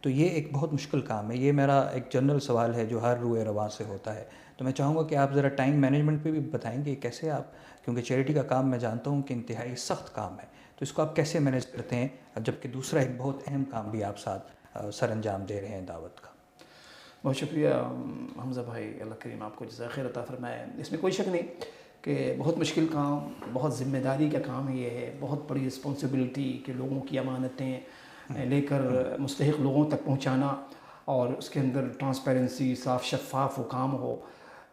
تو یہ ایک بہت مشکل کام ہے. یہ میرا ایک جنرل سوال ہے جو ہر روئے رواں سے ہوتا ہے. تو میں چاہوں گا کہ آپ ذرا ٹائم مینجمنٹ پہ بھی بتائیں گے کیسے آپ, کیونکہ چیریٹی کا کام میں جانتا ہوں کہ انتہائی سخت کام ہے, تو اس کو آپ کیسے مینیج کرتے ہیں جبکہ دوسرا ایک بہت اہم کام بھی آپ ساتھ سر انجام دے رہے ہیں دعوت کا. بہت شکریہ حمزہ بھائی, اللہ کریم آپ کو جزائے خیر عطا فرمائے. اس میں کوئی شک نہیں کہ بہت مشکل کام, بہت ذمہ داری کا کام یہ ہے, بہت بڑی رسپانسبلٹی کہ لوگوں کی امانتیں لے کر مستحق لوگوں تک پہنچانا اور اس کے اندر ٹرانسپیرنسی, صاف شفاف وہ کام ہو,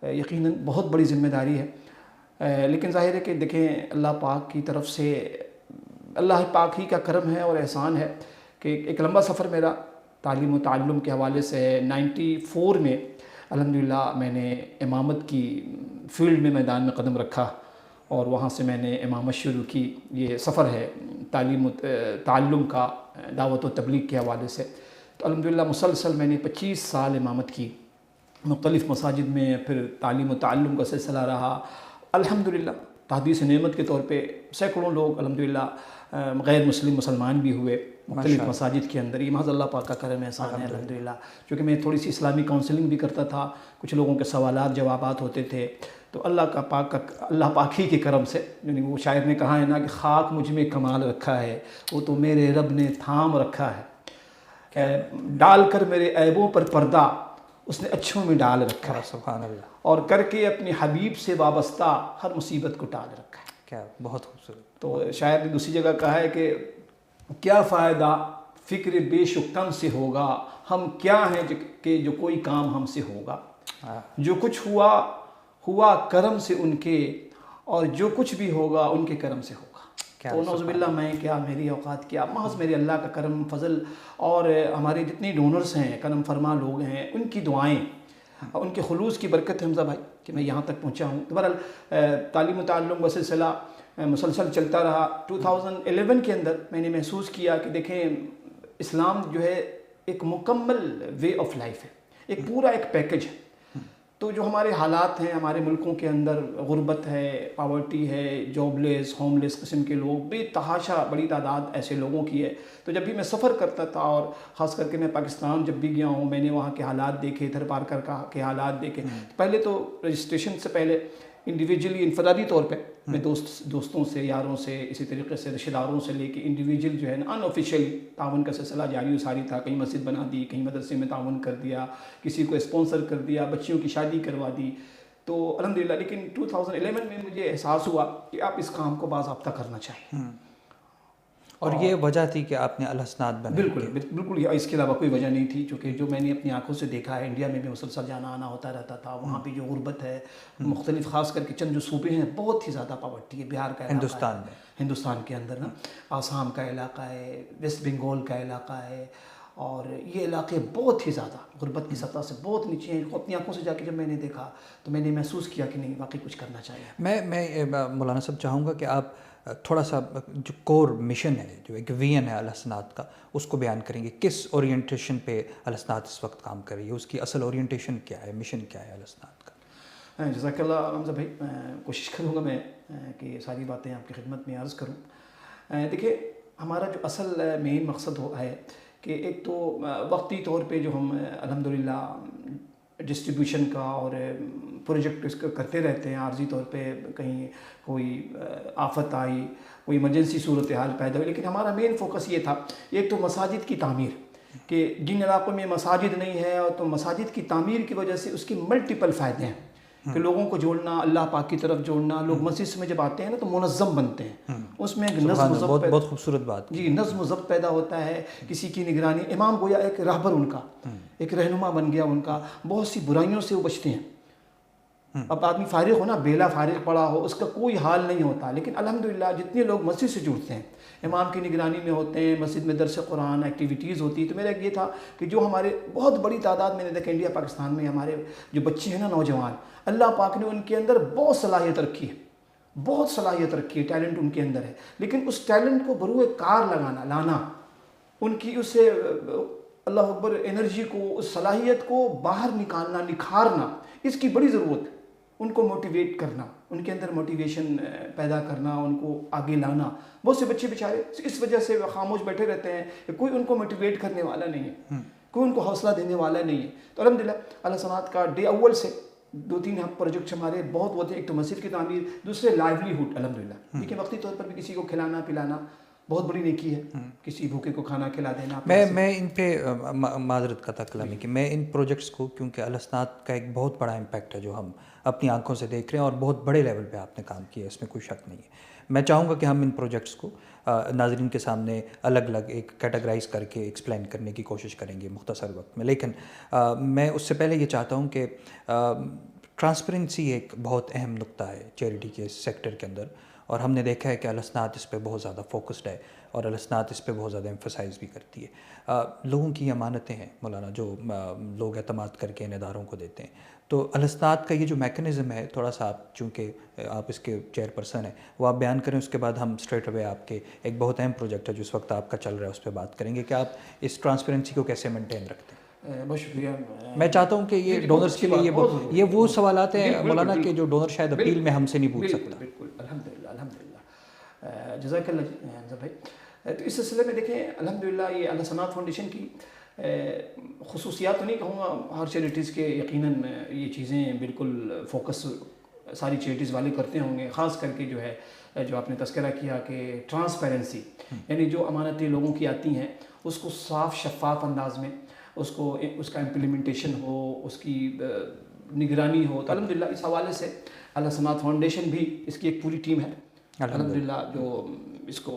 یقیناً بہت بڑی ذمہ داری ہے. لیکن ظاہر ہے کہ دیکھیں اللہ پاک کی طرف سے, اللہ پاک ہی کا کرم ہے اور احسان ہے کہ ایک لمبا سفر میرا تعلیم و تعلم کے حوالے سے 94 میں الحمدللہ میں نے امامت کی فیلڈ میں میدان میں قدم رکھا اور وہاں سے میں نے امامت شروع کی. یہ سفر ہے تعلیم و تعلم کا, دعوت و تبلیغ کے حوالے سے. تو الحمدللہ مسلسل میں نے 25 سال امامت کی مختلف مساجد میں, پھر تعلیم و تعلم کا سلسلہ رہا. الحمدللہ تحدیث نعمت کے طور پہ سینکڑوں لوگ الحمدللہ غیر مسلمان بھی ہوئے مختلف مساجد کے اندر. یہ محض اللہ پاک کا کرم احسان ہے الحمدللہ. چونکہ میں تھوڑی سی اسلامی کاؤنسلنگ بھی کرتا تھا, کچھ لوگوں کے سوالات جوابات ہوتے تھے, تو اللہ پاک ہی کے کرم سے, یعنی وہ شاعر نے کہا ہے نا کہ خاک مجھ میں کمال رکھا ہے, وہ تو میرے رب نے تھام رکھا ہے, ڈال کر میرے عیبوں پر پردہ اس نے اچھوں میں ڈال رکھا ہے, سبحان اللہ, اور کر کے اپنے حبیب سے وابستہ ہر مصیبت کو ٹال رکھا ہے. کیا بہت خوبصورت. تو شاعر نے دوسری جگہ کہا ہے کہ کیا فائدہ فکر بیش و کم سے ہوگا, ہم کیا ہیں کہ جو کوئی کام ہم سے ہوگا, جو کچھ ہوا کرم سے ان کے, اور جو کچھ بھی ہوگا ان کے کرم سے ہوگا. تو نعوذ باللہ میں کیا, میری اوقات کیا, محض میرے اللہ کا کرم فضل اور ہمارے جتنے ڈونرز ہیں, کرم فرما لوگ ہیں, ان کی دعائیں, ان کے خلوص کی برکت ہے حمزہ بھائی کہ میں یہاں تک پہنچا ہوں. بہرحال تعلیم و تعلم کا سلسلہ مسلسل چلتا رہا. 2011 کے اندر میں نے محسوس کیا کہ دیکھیں اسلام جو ہے ایک مکمل وے آف لائف ہے, ایک پورا ایک پیکج ہے. تو جو ہمارے حالات ہیں ہمارے ملکوں کے اندر, غربت ہے, پاورٹی ہے, جاب لیس, ہوم لیس قسم کے لوگ, بے تحاشا بڑی تعداد ایسے لوگوں کی ہے. تو جب بھی میں سفر کرتا تھا, اور خاص کر کے میں پاکستان جب بھی گیا ہوں, میں نے وہاں کے حالات دیکھے, تھر پارکر کے حالات دیکھے. پہلے تو رجسٹریشن سے پہلے انڈیویجولی انفرادی طور پہ میں دوستوں سے, یاروں سے, اسی طریقے سے رشتہ داروں سے لے کے انڈیویجول جو ہے نا ان آفیشیلی تعاون کا سلسلہ جاری و ساری تھا. کہیں مسجد بنا دی, کہیں مدرسے میں تعاون کر دیا, کسی کو اسپانسر کر دیا, بچیوں کی شادی کروا دی. تو الحمدللہ لیکن 2011 میں مجھے احساس ہوا کہ آپ اس کام کو باضابطہ کرنا چاہیے. اور یہ وجہ تھی کہ آپ نے الحسنات بنائے. بالکل, اس کے علاوہ کوئی وجہ نہیں تھی. چونکہ جو میں نے اپنی آنکھوں سے دیکھا ہے, انڈیا میں بھی مسلسل جانا آنا ہوتا رہتا تھا, وہاں پہ جو غربت ہے مختلف, خاص کر کے چند جو صوبے ہیں بہت ہی زیادہ پاورٹی ہے. بہار کا ہندوستان کے اندر نا, آسام کا علاقہ ہے, ویسٹ بنگال کا علاقہ ہے, اور یہ علاقے بہت ہی زیادہ غربت کی سطح سے بہت نیچے ہیں. اپنی آنکھوں سے جا کے جب میں نے دیکھا تو میں نے محسوس کیا کہ نہیں, واقعی کچھ کرنا چاہیے. میں مولانا صاحب چاہوں گا کہ آپ تھوڑا سا جو کور مشن ہے, جو ایک ویژن ہے الحسنات کا, اس کو بیان کریں گے. کس اورینٹیشن پہ الحسنات اس وقت کام کر رہی ہے, اس کی اصل اورینٹیشن کیا ہے, مشن کیا ہے الحسنات کا؟ جزاک اللہ حمزہ بھائی, کوشش کروں گا میں کہ ساری باتیں آپ کی خدمت میں عرض کروں. دیکھیے ہمارا جو اصل مین مقصد ہے کہ ایک تو وقتی طور پہ جو ہم الحمدللہ ڈسٹریبیوشن کا اور پروجیکٹ اس کا کرتے رہتے ہیں, عارضی طور پہ کہیں کوئی آفت آئی, کوئی ایمرجنسی صورتحال پیدا ہوئی. لیکن ہمارا مین فوکس یہ تھا, ایک تو مساجد کی تعمیر, کہ جن علاقوں میں مساجد نہیں ہے تو مساجد کی تعمیر کی وجہ سے اس کی ملٹیپل فائدے ہیں, کہ لوگوں کو جوڑنا, اللہ پاک کی طرف جوڑنا. لوگ مسجد میں جب آتے ہیں نا تو منظم بنتے ہیں, اس میں ایک نظم و ضبط, بہت خوبصورت بات, جی نظم و ضبط پیدا ہوتا ہے. کسی کی نگرانی, امام گویا ایک راہبر ان کا, ایک رہنما بن گیا ان کا. بہت سی برائیوں سے وہ بچتے ہیں. اب آدمی فارغ ہو نا, بیلا فارغ پڑا ہو, اس کا کوئی حال نہیں ہوتا. لیکن الحمدللہ جتنے لوگ مسجد سے جڑتے ہیں, امام کی نگرانی میں ہوتے ہیں, مسجد میں درس قرآن ایکٹیویٹیز ہوتی ہے. تو میرا یہ تھا کہ جو ہمارے بہت بڑی تعداد میں نے دیکھا انڈیا پاکستان میں ہمارے جو بچے ہیں نا, نوجوان, اللہ پاک نے ان کے اندر بہت صلاحیت رکھی ہے, بہت صلاحیت رکھی ہے, ٹیلنٹ ان کے اندر ہے. لیکن اس ٹیلنٹ کو بروئے کار لانا, ان کی اس اللہ اکبر انرجی کو, اس صلاحیت کو باہر نکالنا, نکھارنا, اس کی بڑی ضرورت ہے. ان کو موٹیویٹ کرنا, ان کے اندر موٹیویشن پیدا کرنا, ان کو آگے لانا. بہت سے بچے بیچارے اس وجہ سے خاموش بیٹھے رہتے ہیں کہ کوئی ان کو موٹیویٹ کرنے والا نہیں ہے. کوئی ان کو حوصلہ دینے والا نہیں ہے. تو الحمدللہ اعلیٰ سنات کا ڈے اول سے 2-3 پروجیکٹس ہمارے بہت ہوتے ہیں. ایک تو مسجد کی تعمیر, دوسرے لائیولیہوڈ. الحمدللہ دیکھیں وقتی طور پر بھی کسی کو کھلانا پلانا بہت بڑی نیکی ہے, کسی بھوکے کو کھانا کھلا دینا. میں ان پہ معذرت کا کلامی کہ میں ان پروجیکٹس کو, کیونکہ الاسناد کا ایک بہت بڑا امپیکٹ ہے جو ہم اپنی آنکھوں سے دیکھ رہے ہیں اور بہت بڑے لیول پہ آپ نے کام کیا ہے, اس میں کوئی شک نہیں ہے. میں چاہوں گا کہ ہم ان پروجیکٹس کو ناظرین کے سامنے الگ الگ ایک کیٹیگرائز کر کے ایکسپلین کرنے کی کوشش کریں گے مختصر وقت میں. لیکن میں اس سے پہلے یہ چاہتا ہوں کہ ٹرانسپیرنسی ایک بہت اہم نقطہ ہے چیریٹی کے سیکٹر کے اندر, اور ہم نے دیکھا ہے کہ الاسناد اس پہ بہت زیادہ فوکسڈ ہے اور الاسناد اس پہ بہت زیادہ ایمفسائز بھی کرتی ہے. لوگوں کی امانتیں ہیں مولانا جو لوگ اعتماد کر کے ان اداروں کو دیتے ہیں, تو الاسناد کا یہ جو میکنزم ہے تھوڑا سا آپ, چونکہ آپ اس کے چیئر پرسن ہیں, وہ آپ بیان کریں. اس کے بعد ہم اسٹریٹ اوے آپ کے ایک بہت اہم پروجیکٹ ہے جو اس وقت آپ کا چل رہا ہے اس پہ بات کریں گے کہ آپ اس ٹرانسپیرنسی کو کیسے مینٹین رکھتے ہیں. بہت شکریہ. میں چاہتا ہوں کہ یہ ڈونرز کے لیے یہ وہ سوالات ہیں مولانا کہ جو ڈونر شاید اپیل میں ہم سے نہیں پوچھ سکتا. بالکل الحمدللہ الحمدللہ جزاک اللہ حمزہ بھائی. تو اس سلسلے میں دیکھیں الحمدللہ یہ اعلیٰ سنات فاؤنڈیشن کی خصوصیات تو نہیں کہوں گا, ہر چیریٹیز کے یقیناً یہ چیزیں بالکل فوکس ساری چیریٹیز والے کرتے ہوں گے. خاص کر کے جو ہے جو آپ نے تذکرہ کیا کہ ٹرانسپیرنسی, یعنی جو امانتیں لوگوں کی آتی ہیں اس کو صاف شفاف انداز میں اس کا امپلیمنٹیشن ہو, اس کی نگرانی ہو. تو الحمدللہ اس حوالے سے اعلیٰ سنات فاؤنڈیشن بھی اس کی ایک پوری ٹیم ہے الحمدللہ جو اس کو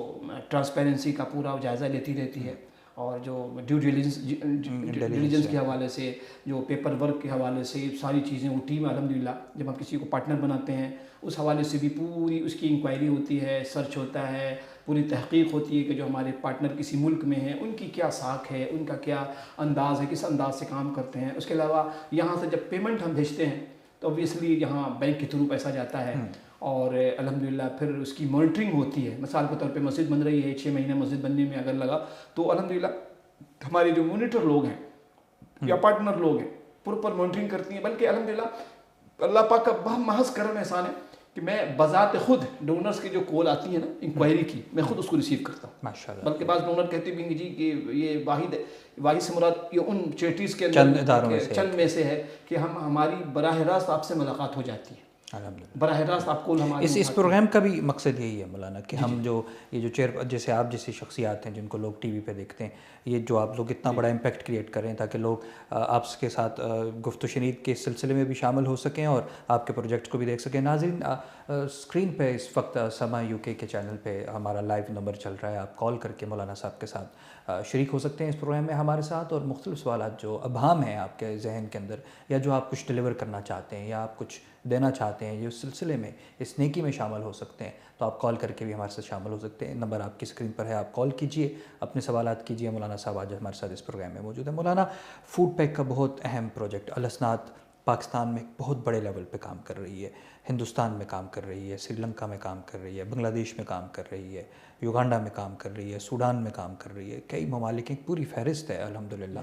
ٹرانسپیرنسی کا پورا جائزہ لیتی رہتی ہے, اور جو ڈیو ڈیلیجنس کے حوالے سے, جو پیپر ورک کے حوالے سے ساری چیزیں وہ ٹیم الحمدللہ جب ہم کسی کو پارٹنر بناتے ہیں اس حوالے سے بھی پوری اس کی انکوائری ہوتی ہے, سرچ ہوتا ہے, پوری تحقیق ہوتی ہے کہ جو ہمارے پارٹنر کسی ملک میں ہیں ان کی کیا ساکھ ہے, ان کا کیا انداز ہے, کس انداز سے کام کرتے ہیں. اس کے علاوہ یہاں سے جب پیمنٹ ہم بھیجتے ہیں تو اوبویسلی یہاں بینک کے تھرو پیسہ جاتا ہے, اور الحمدللہ پھر اس کی مانیٹرنگ ہوتی ہے. مثال کے طور پہ مسجد بن رہی ہے, 6 مہینے مسجد بننے میں اگر لگا تو الحمدللہ ہمارے جو مانیٹر لوگ ہیں یا پارٹنر لوگ ہیں پراپر مانیٹرنگ کرتی ہیں. بلکہ الحمدللہ اللہ پاک کا بہت محض کرم احسان ہے کہ میں بذات خود ڈونرز کی جو کال آتی ہے نا انکوائری کی, میں خود اس کو ریسیو کرتا ہوں ماشاءاللہ. بلکہ بعض ڈونر کہتے بھی ہیں جی کہ یہ واحد سے مراد یہ ان چیریٹیز کے اندر چند میں سے ہے کہ ہماری براہ راست آپ سے ملاقات ہو جاتی ہے, براہ راست آپ کو ہمارے اس پروگرام کا بھی مقصد یہی ہے مولانا کہ ہم جو یہ جو چیئر جیسے آپ جیسی شخصیات ہیں جن کو لوگ ٹی وی پہ دیکھتے ہیں, یہ جو آپ لوگ اتنا بڑا امپیکٹ کریٹ کر رہے ہیں تاکہ لوگ آپ کے ساتھ گفت و شنید کے سلسلے میں بھی شامل ہو سکیں اور آپ کے پروجیکٹس کو بھی دیکھ سکیں. ناظرین اسکرین پہ اس وقت سما یو کے چینل پہ ہمارا لائیو نمبر چل رہا ہے, آپ کال کر کے مولانا صاحب کے ساتھ شریک ہو سکتے ہیں اس پروگرام میں ہمارے ساتھ, اور مختلف سوالات جو ابہام ہیں آپ کے ذہن کے اندر یا جو آپ کچھ ڈیلیور کرنا چاہتے ہیں یا آپ کچھ دینا چاہتے ہیں, یہ اس سلسلے میں اس نیکی میں شامل ہو سکتے ہیں, تو آپ کال کر کے بھی ہمارے ساتھ شامل ہو سکتے ہیں. نمبر آپ کی اسکرین پر ہے, آپ کال کیجئے, اپنے سوالات کیجئے. مولانا صاحب آج ہمارے ساتھ اس پروگرام میں موجود ہیں. مولانا فوڈ پیک کا بہت اہم پروجیکٹ الاسناد پاکستان میں بہت بڑے لیول پہ کام کر رہی ہے, ہندوستان میں کام کر رہی ہے, سری لنکا میں کام کر رہی ہے, بنگلہ دیش میں کام کر رہی ہے, یوگانڈا میں کام کر رہی ہے, سوڈان میں کام کر رہی ہے, کئی ممالک کی پوری فہرست ہے الحمدللہ.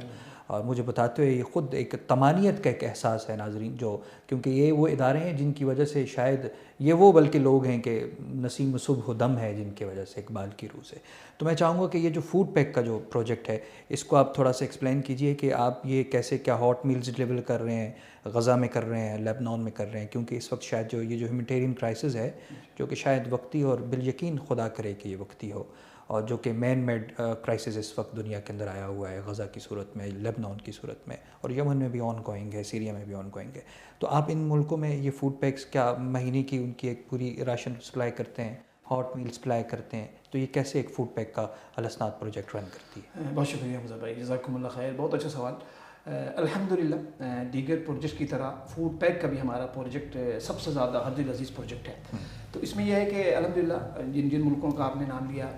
اور مجھے بتاتے ہوئے یہ خود ایک طمانیت کا ایک احساس ہے ناظرین, جو کیونکہ یہ وہ ادارے ہیں جن کی وجہ سے شاید یہ وہ بلکہ لوگ ہیں کہ نسیم صبح و دم ہے جن کی وجہ سے اقبال کی روح سے. تو میں چاہوں گا کہ یہ جو فوڈ پیک کا جو پروجیکٹ ہے اس کو آپ تھوڑا سا ایکسپلین کیجئے کہ آپ یہ کیسے, کیا ہاٹ میلز ڈلیور کر رہے ہیں, غزہ میں کر رہے ہیں, لیبنان میں کر رہے ہیں, کیونکہ اس وقت شاید جو یہ جو ہیومینٹیرین کرائسس ہے جو کہ شاید وقتی اور بالیقین خدا کرے کہ یہ وقتی ہو, اور جو کہ مین میڈ کرائسس اس وقت دنیا کے اندر آیا ہوا ہے غزہ کی صورت میں, لیبنان کی صورت میں, اور یمن میں بھی آن گوئنگ ہے, سیریا میں بھی آن گوئنگ ہے. تو آپ ان ملکوں میں یہ فوڈ پیکس کیا مہینے کی ان کی ایک پوری راشن سپلائی کرتے ہیں, ہاٹ میل سپلائی کرتے ہیں, تو یہ کیسے ایک فوڈ پیک کا الاسناد پروجیکٹ رن کرتی ہے؟ بہت شکریہ حمزہ بھائی, جزاکم اللہ خیر, بہت اچھا سوال. الحمدللہ دیگر پروجیکٹ کی طرح فوڈ پیک کا بھی ہمارا پروجیکٹ سب سے زیادہ ہر دل عزیز پروجیکٹ ہے. تو اس میں یہ ہے کہ الحمدللہ جن ملکوں کا آپ نے نام لیا,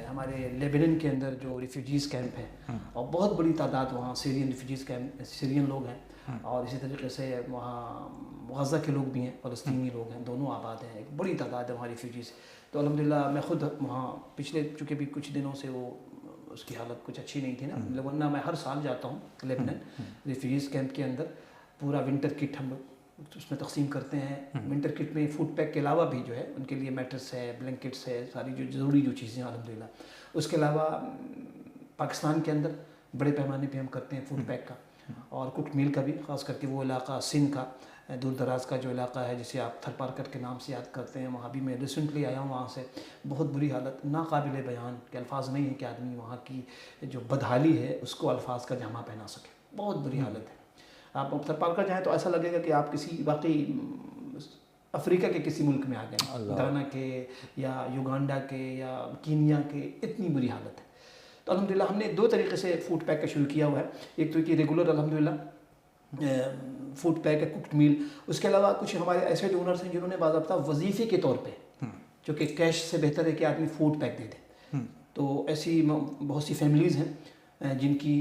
ہمارے لیبنن کے اندر جو ریفیوجیز کیمپ ہیں اور بہت بڑی تعداد وہاں سیرین ریفیوجیز کیمپ, سیرین لوگ ہیں, اور اسی طریقے سے وہاں غزہ کے لوگ بھی ہیں, فلسطینی لوگ ہیں, دونوں آباد ہیں, ایک بڑی تعداد ہے وہاں ریفیوجیز. تو الحمدللہ میں خود وہاں پچھلے چونکہ بھی کچھ دنوں سے وہ اس کی حالت کچھ اچھی نہیں تھی نا, ورنہ میں ہر سال جاتا ہوں لیبنن ریفیوجیز کیمپ کے اندر. پورا ونٹر کٹ ہم لوگ اس میں تقسیم کرتے ہیں. ونٹر کٹ میں فوڈ پیک کے علاوہ بھی جو ہے ان کے لیے میٹرس ہے, بلینکٹس ہے, ساری جو ضروری جو چیزیں الحمدللہ. اس کے علاوہ پاکستان کے اندر بڑے پیمانے پہ ہم کرتے ہیں فوڈ پیک کا، اور ککڈ میل کا بھی، خاص کر کے وہ علاقہ سندھ کا دور دراز کا جو علاقہ ہے جسے آپ تھر پارکر کے نام سے یاد کرتے ہیں، وہاں بھی میں ریسنٹلی آیا ہوں، وہاں سے بہت بری حالت، ناقابل بیان کہ الفاظ نہیں ہے کہ آدمی وہاں کی جو بدحالی ہے اس کو الفاظ کا جامع پہنا سکے، بہت بری حالت ہے۔ آپ تھر پارکر جائیں تو ایسا لگے گا کہ آپ کسی واقعی افریقہ کے کسی ملک میں آ گئے، گانا کے یا یوگانڈا کے یا کینیا کے، اتنی بری حالت ہے۔ تو الحمدللہ ہم نے 2 طریقے سے فوڈ پیک کا شروع کیا ہوا ہے، ایک تو کہ ریگولر الحمدللہ فوڈ پیک ہے ککڈ میل، اس کے علاوہ کچھ ہمارے ایسے ڈونرز ہیں جنہوں نے باضابطہ وظیفے کے طور پہ، جو کہ کیش سے بہتر ہے کہ آدمی فوڈ پیک دے دے، تو ایسی بہت سی فیملیز ہیں جن کی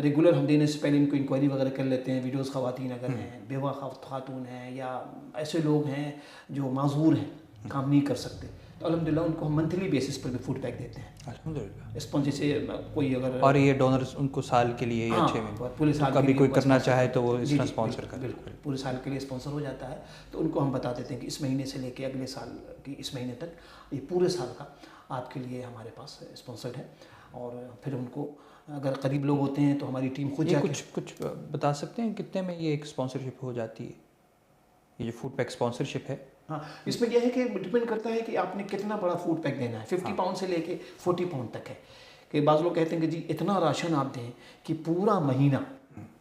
ریگولر ہم دینے سے پہلے ان کو انکوائری وغیرہ کر لیتے ہیں، ویڈیوز خواتین اگر ہیں، بیوہ خاتون ہیں، یا ایسے لوگ ہیں جو معذور ہیں، کام نہیں کر سکتے، تو الحمدللہ ان کو ہم منتھلی بیسس پر بھی فوڈ پیک دیتے ہیں الحمدللہ۔ اسپانسر سے کوئی اگر، اور یہ ڈونرز ان کو سال کے لیے یا 6 مہینے پورے سال کبھی کوئی کرنا چاہے تو وہ اس طرح اسپانسر کرے؟ بالکل پورے سال کے لیے اسپانسر ہو جاتا ہے، تو ان کو ہم بتا دیتے ہیں کہ اس مہینے سے لے کے اگلے سال کی اس مہینے تک یہ پورے سال کا آپ کے لیے ہمارے پاس اسپانسرڈ ہے، اور پھر ان کو اگر قریب لوگ ہوتے ہیں تو ہماری ٹیم خود جاتی ہے۔ کچھ بتا سکتے ہیں کتنے میں یہ ایک اسپانسرشپ ہو جاتی ہے، یہ جو فوڈ پیک اسپانسرشپ ہے؟ ہاں، اس میں یہ ہے کہ ڈپینڈ کرتا ہے کہ آپ نے کتنا بڑا فوڈ پیک دینا ہے، 50 پاؤنڈ سے لے کے 40 پاؤنڈ تک ہے، کہ بعض لوگ کہتے ہیں کہ جی اتنا راشن آپ دیں کہ پورا مہینہ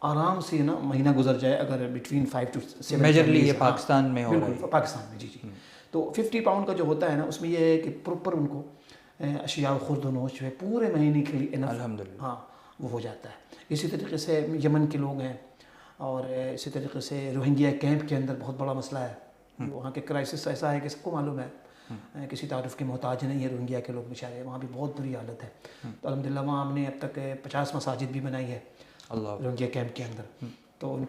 آرام سے نا مہینہ گزر جائے، اگر بٹوین 5 to 7 میجرلی یہ پاکستان میں ہو رہا ہے؟ بالکل پاکستان میں، جی جی۔ تو 50 پاؤنڈ کا جو ہوتا ہے نا، اس میں یہ ہے کہ پراپر ان کو اشیاء خورد و نوش جو ہے پورے مہینے کے لیے انف، الحمدللہ، ہاں وہ ہو جاتا ہے۔ اسی طریقے سے یمن کے لوگ ہیں، اور اسی طریقے سے روہنگیا کیمپ کے اندر بہت بڑا مسئلہ ہے، وہاں کے کرائسس ایسا ہے کہ سب کو معلوم ہے، کسی تعارف کے محتاج نہیں ہے روہنگیا کے لوگ بیچارے، وہاں بھی بہت بری حالت ہے۔ تو الحمدللہ وہاں ہم نے اب تک 50 مساجد بھی بنائی ہے روہنگیا کیمپ کے اندر، تو ان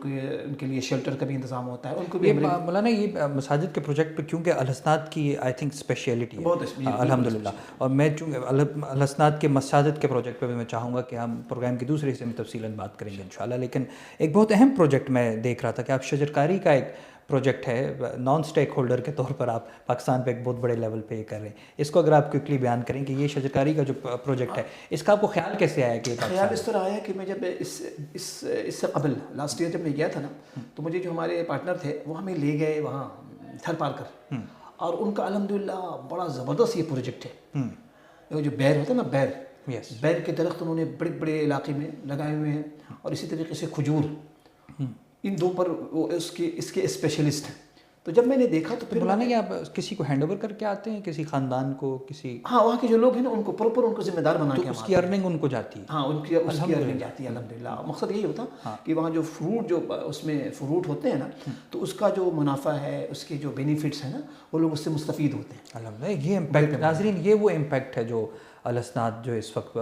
کے لیے شیلٹر کا بھی انتظام ہوتا ہے، ان کو بھی مولانا یہ مساجد کے پروجیکٹ پہ کیونکہ الحسنات کی آئی تھنک اسپیشلٹی ہے الحمدللہ، اور میں چونکہ الحسنات کے مساجد کے پروجیکٹ پہ بھی میں چاہوں گا کہ ہم پروگرام کے دوسرے حصے میں تفصیلاً بات کریں گے انشاءاللہ، لیکن ایک بہت اہم پروجیکٹ میں دیکھ رہا تھا کہ آپ شجرکاری کا ایک پروجیکٹ ہے، نان اسٹیک ہولڈر کے طور پر آپ پاکستان پہ ایک بہت بڑے لیول پہ یہ کر رہے ہیں، اس کو اگر آپ کوئکلی بیان کریں کہ یہ شجرکاری کا جو پروجیکٹ ہے اس کا آپ کو خیال کیسے آیا؟ کہ خیال اس طرح آیا کہ میں جب اس سے قبل لاسٹ ایئر جب میں گیا تھا نا، تو مجھے جو ہمارے پارٹنر تھے وہ ہمیں لے گئے وہاں تھر پارکر، اور ان کا الحمدللہ بڑا زبردست یہ پروجیکٹ ہے، وہ جو بیر ہوتا ہے نا، بیر کے درخت انہوں نے بڑے بڑے علاقے میں لگائے ہوئے ہیں، اور اسی طریقے سے کھجور، ان 2 پر وہ اس کے اسپیشلسٹ ہیں۔ تو جب میں نے دیکھا تو پھر مولانا، یہ آپ کسی کو ہینڈ اوور کر کے آتے ہیں، کسی خاندان کو، کسی؟ ہاں، وہاں کے جو لوگ ہیں نا ان کو پراپر ان کو ذمہ دار بنا کے، اس کی ارننگ ان کو جاتی ہے؟ ہاں، اس کی ارننگ جاتی ہے الحمدللہ۔ مقصد یہی ہوتا کہ وہاں جو فروٹ، جو اس میں فروٹ ہوتے ہیں نا، تو اس کا جو منافع ہے، اس کے جو بینیفٹس ہیں نا، وہ لوگ اس سے مستفید ہوتے ہیں الحمدللہ۔ یہ امپیکٹ ناظرین، یہ وہ امپیکٹ ہے جو الحسنات جو اس وقت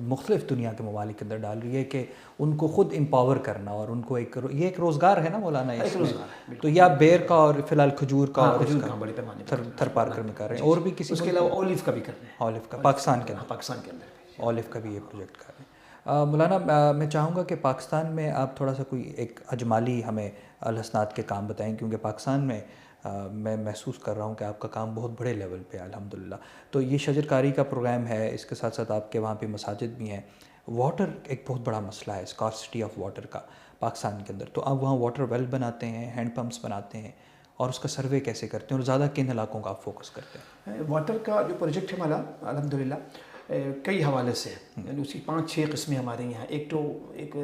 مختلف دنیا کے ممالک کے اندر ڈال رہی ہے، کہ ان کو خود امپاور کرنا، اور ان کو یہ ایک روزگار ہے نا مولانا اس میں، تو یا بیر کا اور فی الحال کھجور کا، اور بڑے پیمانے تھر پارکر میں کر رہے ہیں، اور بھی کسی؟ اس کے علاوہ اولیو کا بھی کر رہے ہیں، اولیو کا پاکستان کے اندر اولیو کا بھی یہ پروجیکٹ کر رہے ہیں۔ مولانا، میں چاہوں گا کہ پاکستان میں آپ تھوڑا سا کوئی ایک اجمالی ہمیں الحسنات کے کام بتائیں، کیونکہ پاکستان میں میں محسوس کر رہا ہوں کہ آپ کا کام بہت بڑے لیول پہ ہے الحمدللہ۔ تو یہ شجرکاری کا پروگرام ہے، اس کے ساتھ ساتھ آپ کے وہاں پہ مساجد بھی ہیں، واٹر ایک بہت بڑا مسئلہ ہے، اسکارسٹی آف واٹر کا پاکستان کے اندر، تو آپ وہاں واٹر ویل بناتے ہیں، ہینڈ پمپس بناتے ہیں، اور اس کا سروے کیسے کرتے ہیں، اور زیادہ کن علاقوں کا آپ فوکس کرتے ہیں؟ واٹر کا جو پروجیکٹ ہے ہمارا الحمدللہ کئی حوالے سے، یعنی اسی 5-6 قسمیں ہمارے یہاں، ایک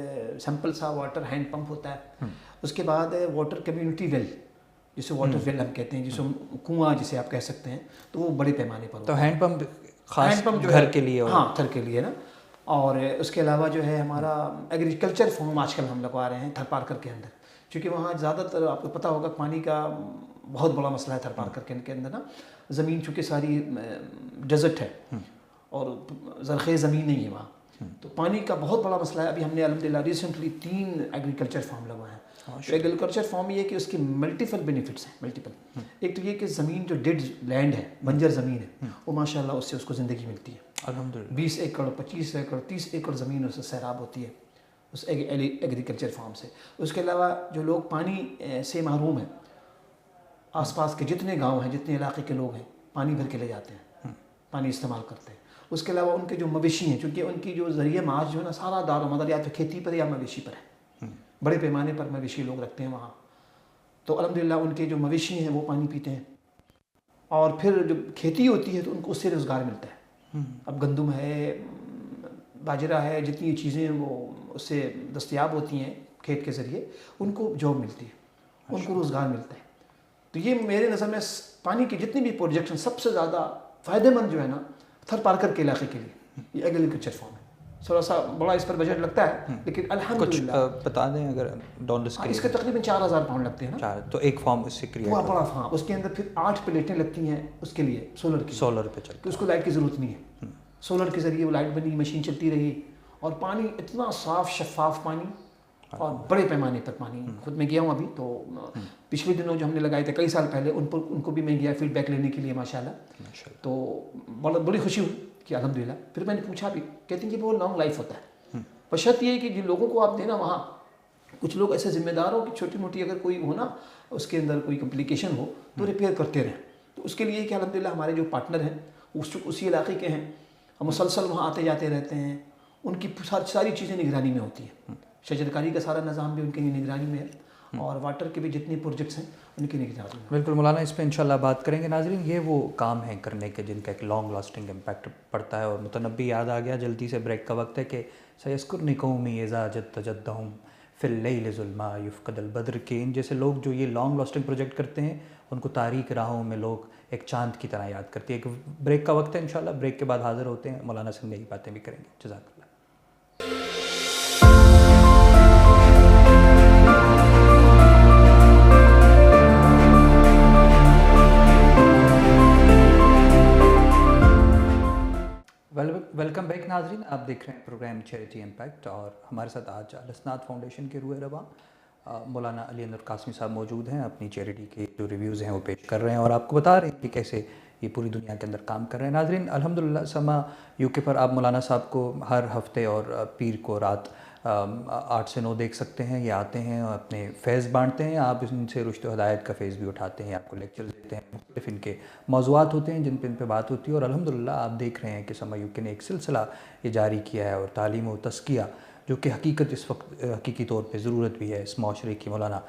سمپل سا واٹر ہینڈ پمپ ہوتا ہے، اس کے بعد واٹر کمیونٹی ویل، جسے واٹر ویل ہم کہتے ہیں، جسے کنواں جسے آپ کہہ سکتے ہیں، تو وہ بڑے پیمانے پر ہوتا ہے۔ تو ہینڈ پمپ خاص گھر کے لیے؟ ہاں، گھر کے لیے نا۔ اور اس کے علاوہ جو ہے ہمارا ایگریکلچر فارم آج کل ہم لگوا رہے ہیں تھر پارکر کے اندر، چونکہ وہاں زیادہ تر آپ کو پتہ ہوگا پانی کا بہت بڑا مسئلہ ہے تھر پارکر کے اندر نا، زمین چونکہ ساری ڈیزرٹ ہے اور زرخیز زمین نہیں ہے وہاں، تو پانی کا بہت بڑا مسئلہ ہے۔ ابھی ہم نے الحمدللہ ریسنٹلی 3 ایگریکلچر فارم لگوائے ہیں۔ ایگریکلچر فارم یہ کہ اس کے ملٹیپل بینیفٹس ہیں، ایک تو یہ کہ زمین جو ڈیڈ لینڈ ہے، بنجر زمین ہے، وہ ماشاءاللہ اس سے اس کو زندگی ملتی ہے الحمدللہ۔ 20 ایکڑ 25 ایکڑ 30 ایکڑ زمین اس سے سیراب ہوتی ہے اس ایگریکلچر فارم سے۔ اس کے علاوہ جو لوگ پانی سے محروم ہیں، آس پاس کے جتنے گاؤں ہیں، جتنے علاقے کے لوگ ہیں، پانی بھر کے لے جاتے ہیں، پانی استعمال کرتے ہیں، اس کے علاوہ ان کے جو مویشی ہیں، چونکہ ان کی جو ذریعہ معاش جو ہے نا سارا دار و مدار یا تو کھیتی پر یا مویشی پر ہے، بڑے پیمانے پر مویشی لوگ رکھتے ہیں وہاں. تو الحمدللہ ان کے جو مویشی ہیں وہ پانی پیتے ہیں، اور پھر جب کھیتی ہوتی ہے تو ان کو اس سے روزگار ملتا ہے. اب گندم ہے، باجرہ ہے، جتنی چیزیں وہ اس سے دستیاب ہوتی ہیں کھیت کے ذریعے، ان کو جاب ملتی ہے، ان کو روزگار ملتا ہے. تو یہ میرے نظر میں پانی کے جتنے بھی پروجیکٹ ہیں سب سے زیادہ فائدہ مند جو ہے نا تھر پارکر کے علاقے کے لیے یہ ایگریکلچر فارم ہے. تھوڑا سا بڑا اس پر بجٹ لگتا ہے لیکن الحمدللہ کچھ بتا دیں اگر ڈونرس کے اس کے تقریباً 4000 پاؤنڈ لگتے ہیں نا. تو ایک فارم اس سے کریٹ وہ بڑا فارم، اس کے اندر پھر 8 پلیٹیں لگتی ہیں اس کے لیے سولر پہ چل کہ اس کو لائٹ کی ضرورت نہیں ہے. سولر کے ذریعے وہ لائٹ بنی، مشین چلتی رہی، اور پانی اتنا صاف شفاف پانی اور بڑے پیمانے پر پانی. خود میں گیا ہوں ابھی تو پچھلے دنوں جو ہم نے لگائے تھے کئی سال پہلے ان کو بھی میں گیا فیڈ بیک لینے کے لیے ماشاءاللہ. تو بڑی خوشی ہوئی کہ الحمدللہ. پھر میں نے پوچھا بھی، کہتے ہیں کہ وہ لانگ لائف ہوتا ہے، بشرط یہ ہے کہ جن لوگوں کو آپ دینا وہاں کچھ لوگ ایسے ذمہ دار ہو کہ چھوٹی موٹی اگر کوئی ہو نا اس کے اندر کوئی کمپلیکیشن ہو تو ریپیئر کرتے رہیں. تو اس کے لیے کہ الحمدللہ ہمارے جو پارٹنر ہیں اسی علاقے کے ہیں، ہم مسلسل وہاں آتے جاتے رہتے ہیں. ان کی ساری چیزیں نگرانی میں ہوتی ہیں. شجرکاری کا سارا نظام بھی ان کی نگرانی میں ہے، اور واٹر کے بھی جتنے پروجیکٹس ہیں ان کی نگرانی میں. بالکل مولانا، اس پہ انشاءاللہ بات کریں گے. ناظرین، یہ وہ کام ہیں کرنے کے جن کا ایک لانگ لاسٹنگ امپیکٹ پڑتا ہے. اور متنبی یاد آ گیا، جلدی سے بریک کا وقت ہے کہ سیذکرنی قومی اذا جدت جدہم فی اللیل ظلما یفقد البدر کے. ان جیسے لوگ جو یہ لانگ لاسٹنگ پروجیکٹ کرتے ہیں ان کو تاریک راہوں میں لوگ ایک چاند کی طرح یاد کرتے ہیں. ایک بریک کا وقت ہے، انشاءاللہ بریک کے بعد حاضر ہوتے ہیں. مولانا سے نئی باتیں بھی کریں گے. جزاک اللہ. ویلکم بیک ناظرین، آپ دیکھ رہے ہیں پروگرام چیریٹی امپیکٹ، اور ہمارے ساتھ آج الاسناد فاؤنڈیشن کے روح رواں مولانا علی انور قاسمی صاحب موجود ہیں. اپنی چیریٹی کے جو ریویوز ہیں وہ پیش کر رہے ہیں اور آپ کو بتا رہے ہیں کہ کیسے یہ پوری دنیا کے اندر کام کر رہے ہیں. ناظرین، الحمدللہ سما UK پر آپ مولانا صاحب کو ہر ہفتے اور پیر کو رات 8 سے 9 دیکھ سکتے ہیں. یہ آتے ہیں اور اپنے فیض بانٹتے ہیں. آپ ان سے رشد و ہدایت کا فیض بھی اٹھاتے ہیں، آپ کو لیکچر دیتے ہیں. مختلف ان کے موضوعات ہوتے ہیں جن پہ ان پہ بات ہوتی ہے. اور الحمدللہ آپ دیکھ رہے ہیں کہ سما UK نے ایک سلسلہ یہ جاری کیا ہے، اور تعلیم و تزکیہ جو کہ حقیقت اس وقت حقیقی طور پہ ضرورت بھی ہے اس معاشرے کی. مولانا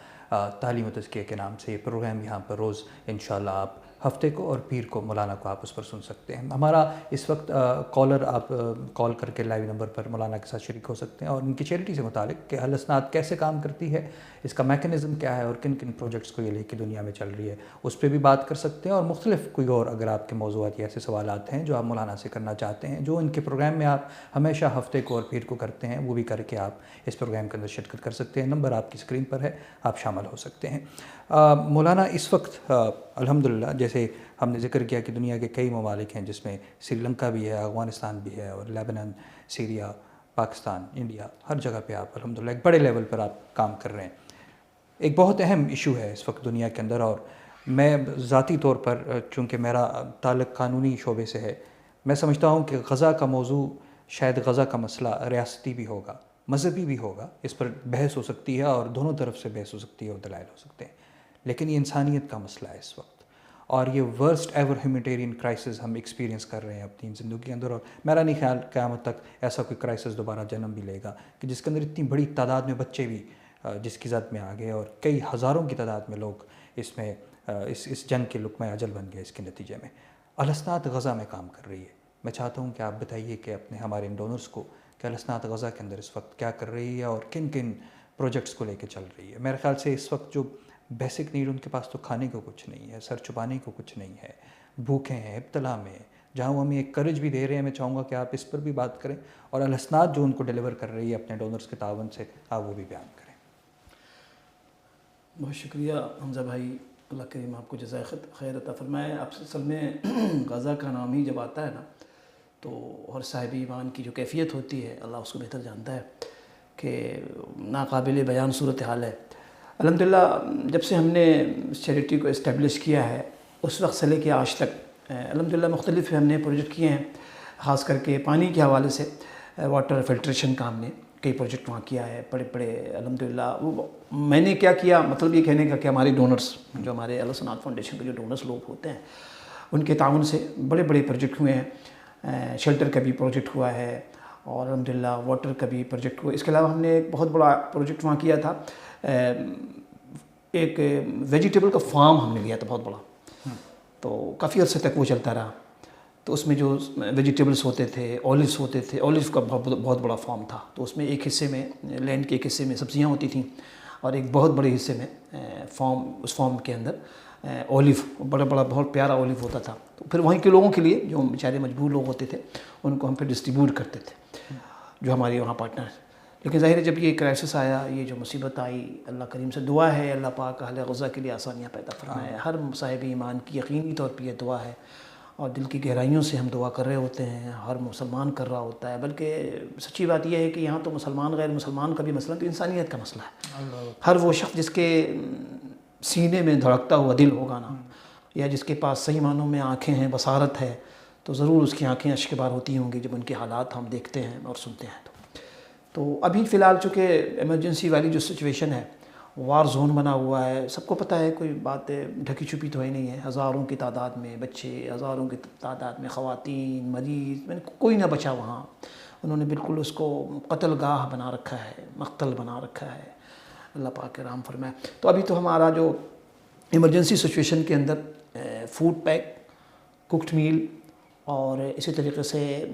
تعلیم و تزکیہ کے نام سے یہ پروگرام یہاں پر روز انشاءاللہ آپ ہفتے کو اور پیر کو مولانا کو آپ اس پر سن سکتے ہیں. ہمارا اس وقت کالر آپ کال کر کے لائیو نمبر پر مولانا کے ساتھ شریک ہو سکتے ہیں اور ان کی چیریٹی سے متعلق کہ الاسناد کیسے کام کرتی ہے، اس کا میکنزم کیا ہے، اور کن کن پروجیکٹس کو یہ لے کے دنیا میں چل رہی ہے، اس پہ بھی بات کر سکتے ہیں. اور مختلف کوئی اور اگر آپ کے موضوعات یا ایسے سوالات ہیں جو آپ مولانا سے کرنا چاہتے ہیں، جو ان کے پروگرام میں آپ ہمیشہ ہفتے کو اور پیر کو کرتے ہیں، وہ بھی کر کے آپ اس پروگرام کے اندر شرکت کر سکتے ہیں. نمبر آپ کی اسکرین پر ہے، آپ شامل ہو سکتے ہیں. مولانا اس وقت الحمدللہ جیسے ہم نے ذکر کیا کہ دنیا کے کئی ممالک ہیں جس میں سری لنکا بھی ہے، افغانستان بھی ہے، اور لیبنان، سیریا، پاکستان، انڈیا، ہر جگہ پہ آپ الحمدللہ ایک بڑے لیول پر آپ کام کر رہے ہیں. ایک بہت اہم ایشو ہے اس وقت دنیا کے اندر، اور میں ذاتی طور پر چونکہ میرا تعلق قانونی شعبے سے ہے، میں سمجھتا ہوں کہ غزہ کا موضوع، شاید غزہ کا مسئلہ ریاستی بھی ہوگا، مذہبی بھی ہوگا، اس پر بحث ہو سکتی ہے اور دونوں طرف سے بحث ہو سکتی ہے اور دلائل ہو سکتے ہیں، لیکن یہ انسانیت کا مسئلہ ہے اس وقت. اور یہ ورسٹ ایور ہیومینٹیرین کرائسس ہم ایکسپیرینس کر رہے ہیں اپنی زندگی کے اندر. اور میرا نہیں خیال قیامت تک ایسا کوئی کرائسس دوبارہ جنم بھی لے گا کہ جس کے اندر اتنی بڑی تعداد میں بچے بھی جس کی زد میں آ گئے، اور کئی ہزاروں کی تعداد میں لوگ اس میں اس جنگ کے لقمہ اجل بن گئے. اس کے نتیجے میں الاسناد غزہ میں کام کر رہی ہے. میں چاہتا ہوں کہ آپ بتائیے کہ اپنے ہمارے ان ڈونرز کو کہ الاسناد غزہ کے اندر اس وقت کیا کر رہی ہے اور کن کن پروجیکٹس کو لے کے چل رہی ہے. میرے خیال سے اس وقت جو بیسک نیڈ ان کے پاس تو کھانے کو کچھ نہیں ہے، سر چھپانے کو کچھ نہیں ہے، بھوکے ہیں، ابتلا میں ہیں. جہاں وہ ہمیں ایک کرج بھی دے رہے ہیں، میں چاہوں گا کہ آپ اس پر بھی بات کریں، اور الاسناد جو ان کو ڈیلیور کر رہی ہے اپنے ڈونرز کے تعاون سے، آپ وہ بھی بیان کریں. بہت شکریہ حمزہ بھائی، اللہ کریم آپ کو جزائے خیر عطا فرمائے. آپ اصل میں غزہ کا نام ہی جب آتا ہے نا تو اور صاحب ایمان کی جو کیفیت ہوتی ہے اللہ اس کو بہتر جانتا ہے کہ ناقابل بیان صورتحال ہے. الحمدللہ جب سے ہم نے اس چیریٹی کو اسٹیبلش کیا ہے اس وقت سے لے کے آج تک الحمدللہ مختلف ہم نے پروجیکٹ کیے ہیں، خاص کر کے پانی کے حوالے سے واٹر فلٹریشن کا ہم نے کئی پروجیکٹ وہاں کیا ہے بڑے بڑے. الحمدللہ وہ میں نے کیا کیا، مطلب یہ کہنے کا کہ ہمارے ڈونرز جو ہمارے الاسناد فاؤنڈیشن کے جو ڈونرز لوگ ہوتے ہیں ان کے تعاون سے بڑے بڑے پروجیکٹ ہوئے ہیں. شیلٹر کا بھی پروجیکٹ ہوا ہے اور الحمدللہ واٹر کا بھی پروجیکٹ ہوا. اس کے علاوہ ہم نے ایک بہت بڑا پروجیکٹ وہاں کیا تھا, ایک ویجیٹیبل کا فارم ہم نے لیا تھا بہت بڑا, تو کافی عرصے تک وہ چلتا رہا. تو اس میں جو ویجیٹیبلس ہوتے تھے, اولیوس ہوتے تھے, اولیو کا بہت بڑا فارم تھا. تو اس میں ایک حصے میں لینڈ کے ایک حصے میں سبزیاں ہوتی تھیں اور ایک بہت بڑے حصے میں اس فارم کے اندر اولیو, بڑا بہت پیارا اولیو ہوتا تھا. تو پھر وہیں کے لوگوں کے لیے جو بیچارے مجبور لوگ ہوتے تھے ان کو ہم پھر ڈسٹریبیوٹ کرتے تھے جو ہمارے وہاں پارٹنر ہیں. لیکن ظاہر ہے جب یہ کرائسس آیا, یہ جو مصیبت آئی, اللہ کریم سے دعا ہے اللہ پاک اہل غزہ کے لیے آسانیاں پیدا فرمائے. ہر صاحب ایمان کی یقینی طور پہ یہ دعا ہے اور دل کی گہرائیوں سے ہم دعا کر رہے ہوتے ہیں, ہر مسلمان کر رہا ہوتا ہے. بلکہ سچی بات یہ ہے کہ یہاں تو مسلمان غیر مسلمان کا بھی مسئلہ تو انسانیت کا مسئلہ ہے. ہر وہ شخص جس کے سینے میں دھڑکتا ہوا دل ہوگا نا, یا جس کے پاس صحیح معنوں میں آنکھیں ہیں, بصارت ہے, تو ضرور اس کی آنکھیں اشک بار ہوتی ہوں گی جب ان کے حالات ہم دیکھتے ہیں اور سنتے ہیں. تو ابھی فی الحال چونکہ ایمرجنسی والی جو سچویشن ہے, وار زون بنا ہوا ہے, سب کو پتہ ہے, کوئی بات ڈھکی چھپی تو ہے نہیں ہے. ہزاروں کی تعداد میں بچے, ہزاروں کی تعداد میں خواتین, مریض, کوئی نہ بچا وہاں. انہوں نے بالکل اس کو قتل گاہ بنا رکھا ہے, مقتل بنا رکھا ہے. اللہ پاک رحم فرمائے. تو ابھی تو ہمارا جو ایمرجنسی سچویشن کے اندر فوڈ پیک, کوکڈ میل اور اسی طریقے سے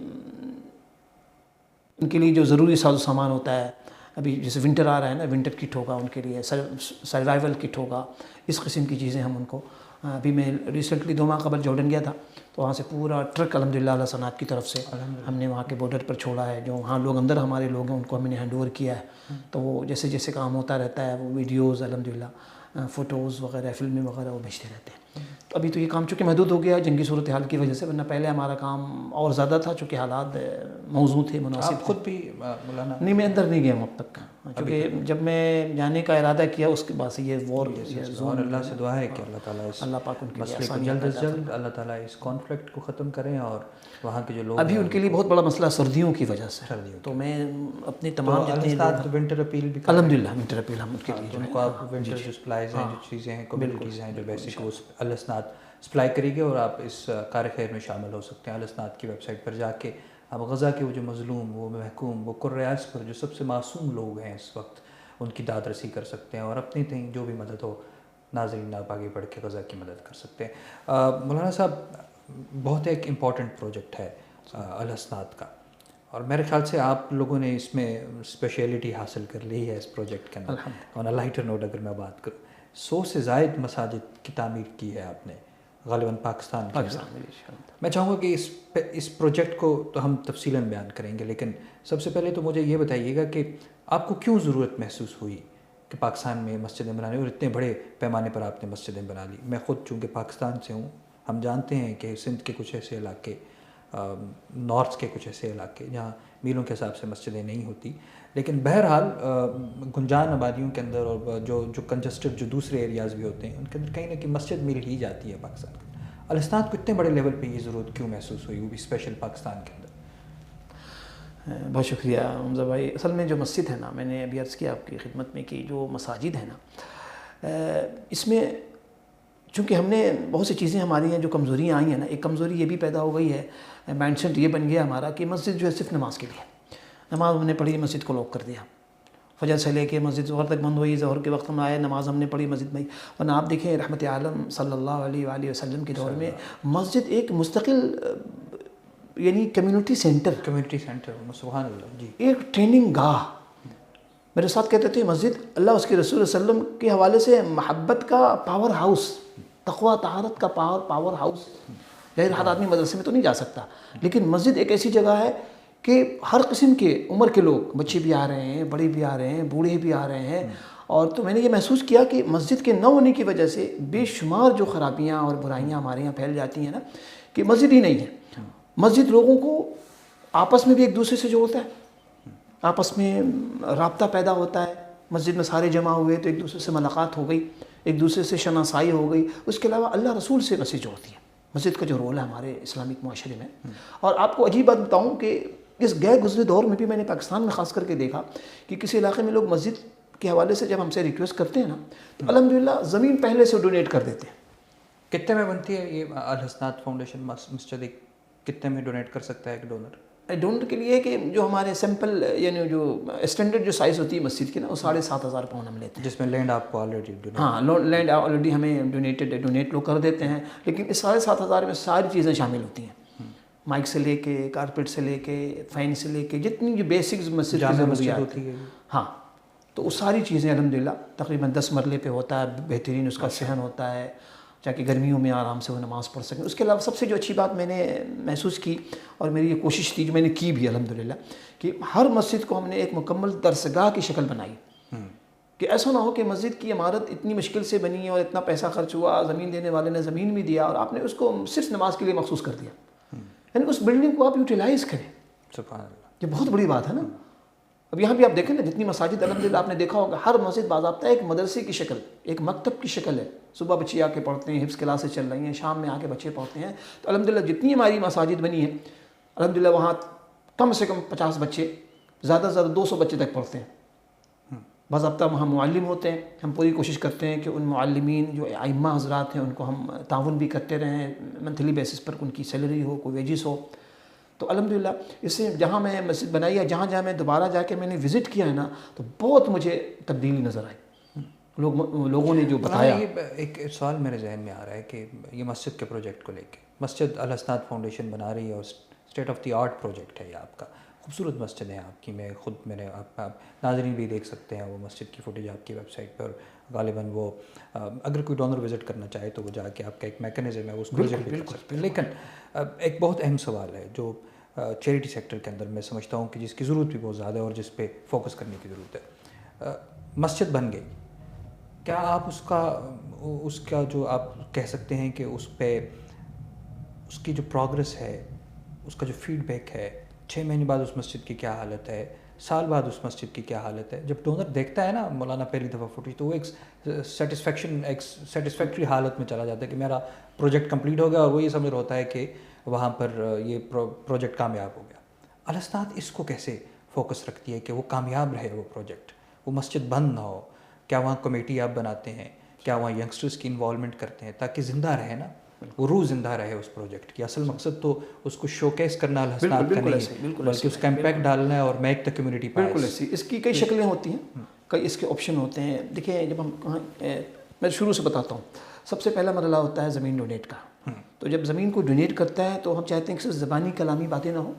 ان کے لیے جو ضروری ساز و سامان ہوتا ہے, ابھی جیسے ونٹر آ رہا ہے نا, ونٹر کٹ ہوگا ان کے لیے, سروائیول کٹ ہوگا, اس قسم کی چیزیں ہم ان کو. ابھی میں ریسنٹلی 2 ماہ قبل جارڈن گیا تھا, تو وہاں سے پورا ٹرک الحمدللہ اللہ صنعت کی طرف سے ہم نے وہاں کے بارڈر پر چھوڑا ہے. جو وہاں لوگ اندر ہمارے لوگ ہیں ان کو ہم نے ہینڈ اوور کیا ہے. تو وہ جیسے جیسے کام ہوتا رہتا ہے وہ ویڈیوز الحمدللہ فوٹوز وغیرہ فلمیں وغیرہ وہ بھیجتے رہتے ہیں. تو ابھی تو یہ کام چونکہ محدود ہو گیا جنگی صورتحال کی وجہ سے, ورنہ پہلے ہمارا کام اور زیادہ تھا چونکہ حالات موزوں تھے, مناسب. آپ خود بھی مولانا؟ نہیں, میں اندر نہیں گیا ہوں اب تک, کیونکہ جب میں جانے کا ارادہ کیا اس کے بعد سے یہ وار اور اللہ سے دعا ہے کہ اللہ تعالیٰ اس اللہ پاک ان کے مسئلے کو جلد از جلد اللہ تعالیٰ اس کانفلکٹ کو ختم کریں. اور وہاں کے جو لوگ ابھی ان کے لیے بہت بڑا مسئلہ سردیوں کی وجہ سے, تو میں اپنی تمام جتنے ونٹر اپیل بھی الحمدللہ ونٹر اپیل ہم ان کے لیے ان کو آپ ونٹر جو سپلائز ہیں, جو چیزیں ہیں, کمیونٹیز ہیں جو بیسک وہ الاسناد سپلائی کرے گی, اور آپ اس کار خیر میں شامل ہو سکتے ہیں. الاسناد کی ویب سائٹ پر جا کے آپ غزہ کے وہ جو مظلوم, وہ محکوم, وہ قرآس پر جو سب سے معصوم لوگ ہیں اس وقت, ان کی داد رسی کر سکتے ہیں, اور اپنی تئیں جو بھی مدد ہو ناظرین آپ آگے بڑھ کے غزہ کی مدد کر سکتے ہیں. مولانا صاحب, بہت ایک امپورٹنٹ پروجیکٹ ہے الاسناد کا, اور میرے خیال سے آپ لوگوں نے اس میں اسپیشلٹی حاصل کر لی ہے اس پروجیکٹ کے اندر. آن اے لائٹر نوٹ اگر میں بات کروں, 100 سے زائد مساجد کی تعمیر کی ہے آپ نے غالباً پاکستان کے اندر. میں چاہوں گا کہ اس پروجیکٹ کو تو ہم تفصیلاً بیان کریں گے, لیکن سب سے پہلے تو مجھے یہ بتائیے گا کہ آپ کو کیوں ضرورت محسوس ہوئی کہ پاکستان میں مسجدیں بنانے, اور اتنے بڑے پیمانے پر آپ نے مسجدیں بنا لی. میں خود چونکہ پاکستان سے ہوں, ہم جانتے ہیں کہ سندھ کے کچھ ایسے علاقے, نارتھ کے کچھ ایسے علاقے جہاں میلوں کے حساب سے مسجدیں نہیں ہوتی, لیکن بہرحال گنجان آبادیوں کے اندر اور جو کنجسٹڈ جو دوسرے ایریاز بھی ہوتے ہیں ان کے اندر کہیں نہ کہیں مسجد مل ہی جاتی ہے پاکستان کے. الاسناد کو اتنے بڑے لیول پہ یہ ضرورت کیوں محسوس ہوئی, وہ بھی اسپیشل پاکستان کے اندر؟ بہت شکریہ حمزہ بھائی. اصل میں جو مسجد ہے نا, میں نے ابھی عرض کیا آپ کی خدمت میں کہ جو مساجد ہیں نا, اس میں چونکہ ہم نے بہت سی چیزیں ہماری ہیں جو کمزوریاں آئی ہیں نا, ایک کمزوری یہ بھی پیدا ہو گئی ہے, مائنڈ سیٹ یہ بن گیا ہمارا کہ مسجد جو ہے صرف نماز کے لیے, نماز ہم نے پڑھی, مسجد کو لاک کر دیا. فجر سے لے کے مسجد ظہر تک بند ہوئی, ظہر کے وقت ہم آئے, نماز ہم نے پڑھی مسجد میں. ورنہ آپ دیکھیں رحمت عالم صلی اللہ علیہ وآلہ وسلم کے دور میں مسجد ایک مستقل یعنی کمیونٹی سینٹر, سبحان اللہ جی, ایک ٹریننگ گاہ. میرے ساتھ کہتے تھے مسجد اللہ اس کے رسول صلی اللہ علیہ وسلم کے حوالے سے محبت کا پاور ہاؤس, تقویٰ طہارت کا پاور ہاؤس. ظاہر ہر آدمی مدرسے میں تو نہیں جا سکتا, لیکن مسجد ایک ایسی جگہ ہے کہ ہر قسم کے عمر کے لوگ, بچے بھی آ رہے ہیں, بڑے بھی آ رہے ہیں, بوڑھے بھی آ رہے ہیں. اور تو میں نے یہ محسوس کیا کہ مسجد کے نہ ہونے کی وجہ سے بے شمار جو خرابیاں اور برائیاں ہمارے یہاں پھیل جاتی ہیں نا, کہ مسجد ہی نہیں ہے. مسجد لوگوں کو آپس میں بھی ایک دوسرے سے جوڑتا ہے, آپس میں رابطہ پیدا ہوتا ہے. مسجد میں سارے جمع ہوئے تو ایک دوسرے سے ملاقات ہو گئی, ایک دوسرے سے شناسائی ہو گئی. اس کے علاوہ اللہ رسول سے مسجد جوڑتی ہے. مسجد کا جو رول ہے ہمارے اسلامک معاشرے میں, اور آپ کو عجیب بات بتاؤں کہ اس غیر گزرے دور میں بھی میں نے پاکستان میں خاص کر کے دیکھا کہ کسی علاقے میں لوگ مسجد کے حوالے سے جب ہم سے ریکویسٹ کرتے ہیں نا, تو الحمدللہ زمین پہلے سے ڈونیٹ کر دیتے ہیں. کتنے میں بنتی ہے یہ الاسناد فاؤنڈیشن مسجد؟ کتنے میں ڈونیٹ کر سکتا ہے ایک ڈونر؟ ڈونر کے لیے کہ جو ہمارے سمپل یعنی جو اسٹینڈرڈ جو سائز ہوتی ہے مسجد کی نا، وہ 7,500 پاؤنڈ ہم لیتے ہیں، جس میں لینڈ آپ کو آلریڈی ہاں لینڈ آلریڈی ہمیں ڈونیٹ لوگ کر دیتے ہیں، لیکن اس 7,500 میں ساری چیزیں شامل ہوتی ہیں، مائک سے لے کے کارپیٹ سے لے کے فین سے لے کے جتنی جو بیسکس مسجد کی ضروریات ہوتی ہے، ہاں تو وہ ساری چیزیں الحمدللہ تقریباً 10 مرلے پہ ہوتا ہے، بہترین اس کا صحن ہوتا ہے تاکہ گرمیوں میں آرام سے وہ نماز پڑھ سکیں۔ اس کے علاوہ سب سے جو اچھی بات میں نے محسوس کی اور میری یہ کوشش تھی جو میں نے کی بھی الحمدللہ، کہ ہر مسجد کو ہم نے ایک مکمل درسگاہ کی شکل بنائی، کہ ایسا نہ ہو کہ مسجد کی عمارت اتنی مشکل سے بنی ہے اور اتنا پیسہ خرچ ہوا، زمین دینے والے نے زمین بھی دیا اور آپ نے اس کو صرف نماز کے لیے مخصوص کر دیا، یعنی اس بلڈنگ کو آپ یوٹیلائز کریں۔ سبحان اللہ، یہ بہت بڑی بات ہے نا۔ اب یہاں بھی آپ دیکھیں نا، جتنی مساجد الحمدللہ آپ نے دیکھا ہوگا، ہر مسجد باضابطہ ایک مدرسے کی شکل، ایک مکتب کی شکل ہے، صبح بچے آ کے پڑھتے ہیں، حفظ کلاسیں چل رہی ہیں، شام میں آ کے بچے پڑھتے ہیں۔ تو الحمدللہ جتنی ہماری مساجد بنی ہیں الحمدللہ وہاں کم سے کم 50 بچے، زیادہ سے زیادہ 200 بچے تک پڑھتے ہیں۔ باضابطہ وہاں معلم ہوتے ہیں، ہم پوری کوشش کرتے ہیں کہ ان معلمین جو ائمہ حضرات ہیں ان کو ہم تعاون بھی کرتے رہیں، منتھلی بیسس پر ان کی سیلری ہو، کوئی ویجز ہو۔ تو الحمدللہ اس سے جہاں میں مسجد بنائی ہے، جہاں جہاں میں دوبارہ جا کے میں نے وزٹ کیا ہے نا، تو بہت مجھے تبدیلی نظر آئی، لوگوں نے جو بتایا۔ یہ ایک سوال میرے ذہن میں آ رہا ہے کہ یہ مسجد کے پروجیکٹ کو لے کے مسجد الحسنات فاؤنڈیشن بنا رہی ہے اور state of the art project ہے یہ آپ کا، خوبصورت مسجد ہے آپ کی، میں نے آپ ناظرین بھی دیکھ سکتے ہیں وہ مسجد کی فوٹیج آپ کی ویب سائٹ پر، غالباً وہ اگر کوئی ڈونر وزٹ کرنا چاہے تو وہ جا کے آپ کا ایک میکینزم ہے اس کو وزٹ بھی کر سکتے ہیں۔ لیکن ایک بہت اہم سوال ہے جو چیریٹی سیکٹر کے اندر میں سمجھتا ہوں کہ جس کی ضرورت بھی بہت زیادہ ہے اور جس پہ فوکس کرنے کی ضرورت ہے۔ مسجد بن گئی، کیا آپ اس کا جو آپ کہہ سکتے ہیں کہ اس پہ اس کی جو پروگرس ہے، اس کا جو فیڈ بیک ہے، 6 مہینے بعد اس مسجد کی کیا حالت ہے، سال بعد اس مسجد کی کیا حالت ہے؟ جب ڈونر دیکھتا ہے نا مولانا پہلی دفعہ فوٹیج، تو وہ ایک سیٹسفیکٹری حالت میں چلا جاتا ہے کہ میرا پروجیکٹ کمپلیٹ ہو گیا، اور وہ یہ سمجھ رہا ہوتا ہے کہ وہاں پر یہ پروجیکٹ کامیاب ہو گیا۔ الحسنات اس کو کیسے فوکس رکھتی ہے کہ وہ کامیاب رہے، وہ پروجیکٹ، وہ مسجد بند نہ ہو؟ کیا وہاں کمیٹی آپ بناتے ہیں؟ کیا وہاں ینگسٹرز کی انوالومنٹ کرتے ہیں تاکہ زندہ رہے نا، وہ روح زندہ رہے اس پروجیکٹ کی؟ اصل مقصد تو اس کو شوکیس کرنا الحسنات کا نہیں ہے، بلکہ اس کا امپیکٹ ڈالنا ہے اور میک دا کمیونٹی پاس۔ بالکل ایسی اس کی کئی شکلیں ہوتی ہیں، کئی اس کے آپشن ہوتے ہیں۔ دیکھیں جب ہم میں شروع سے بتاتا ہوں، سب سے پہلا مرحلہ ہوتا ہے زمین ڈونیٹ کا۔ تو جب زمین کو ڈونیٹ کرتا ہے تو ہم چاہتے ہیں کہ صرف زبانی کلامی باتیں نہ ہوں،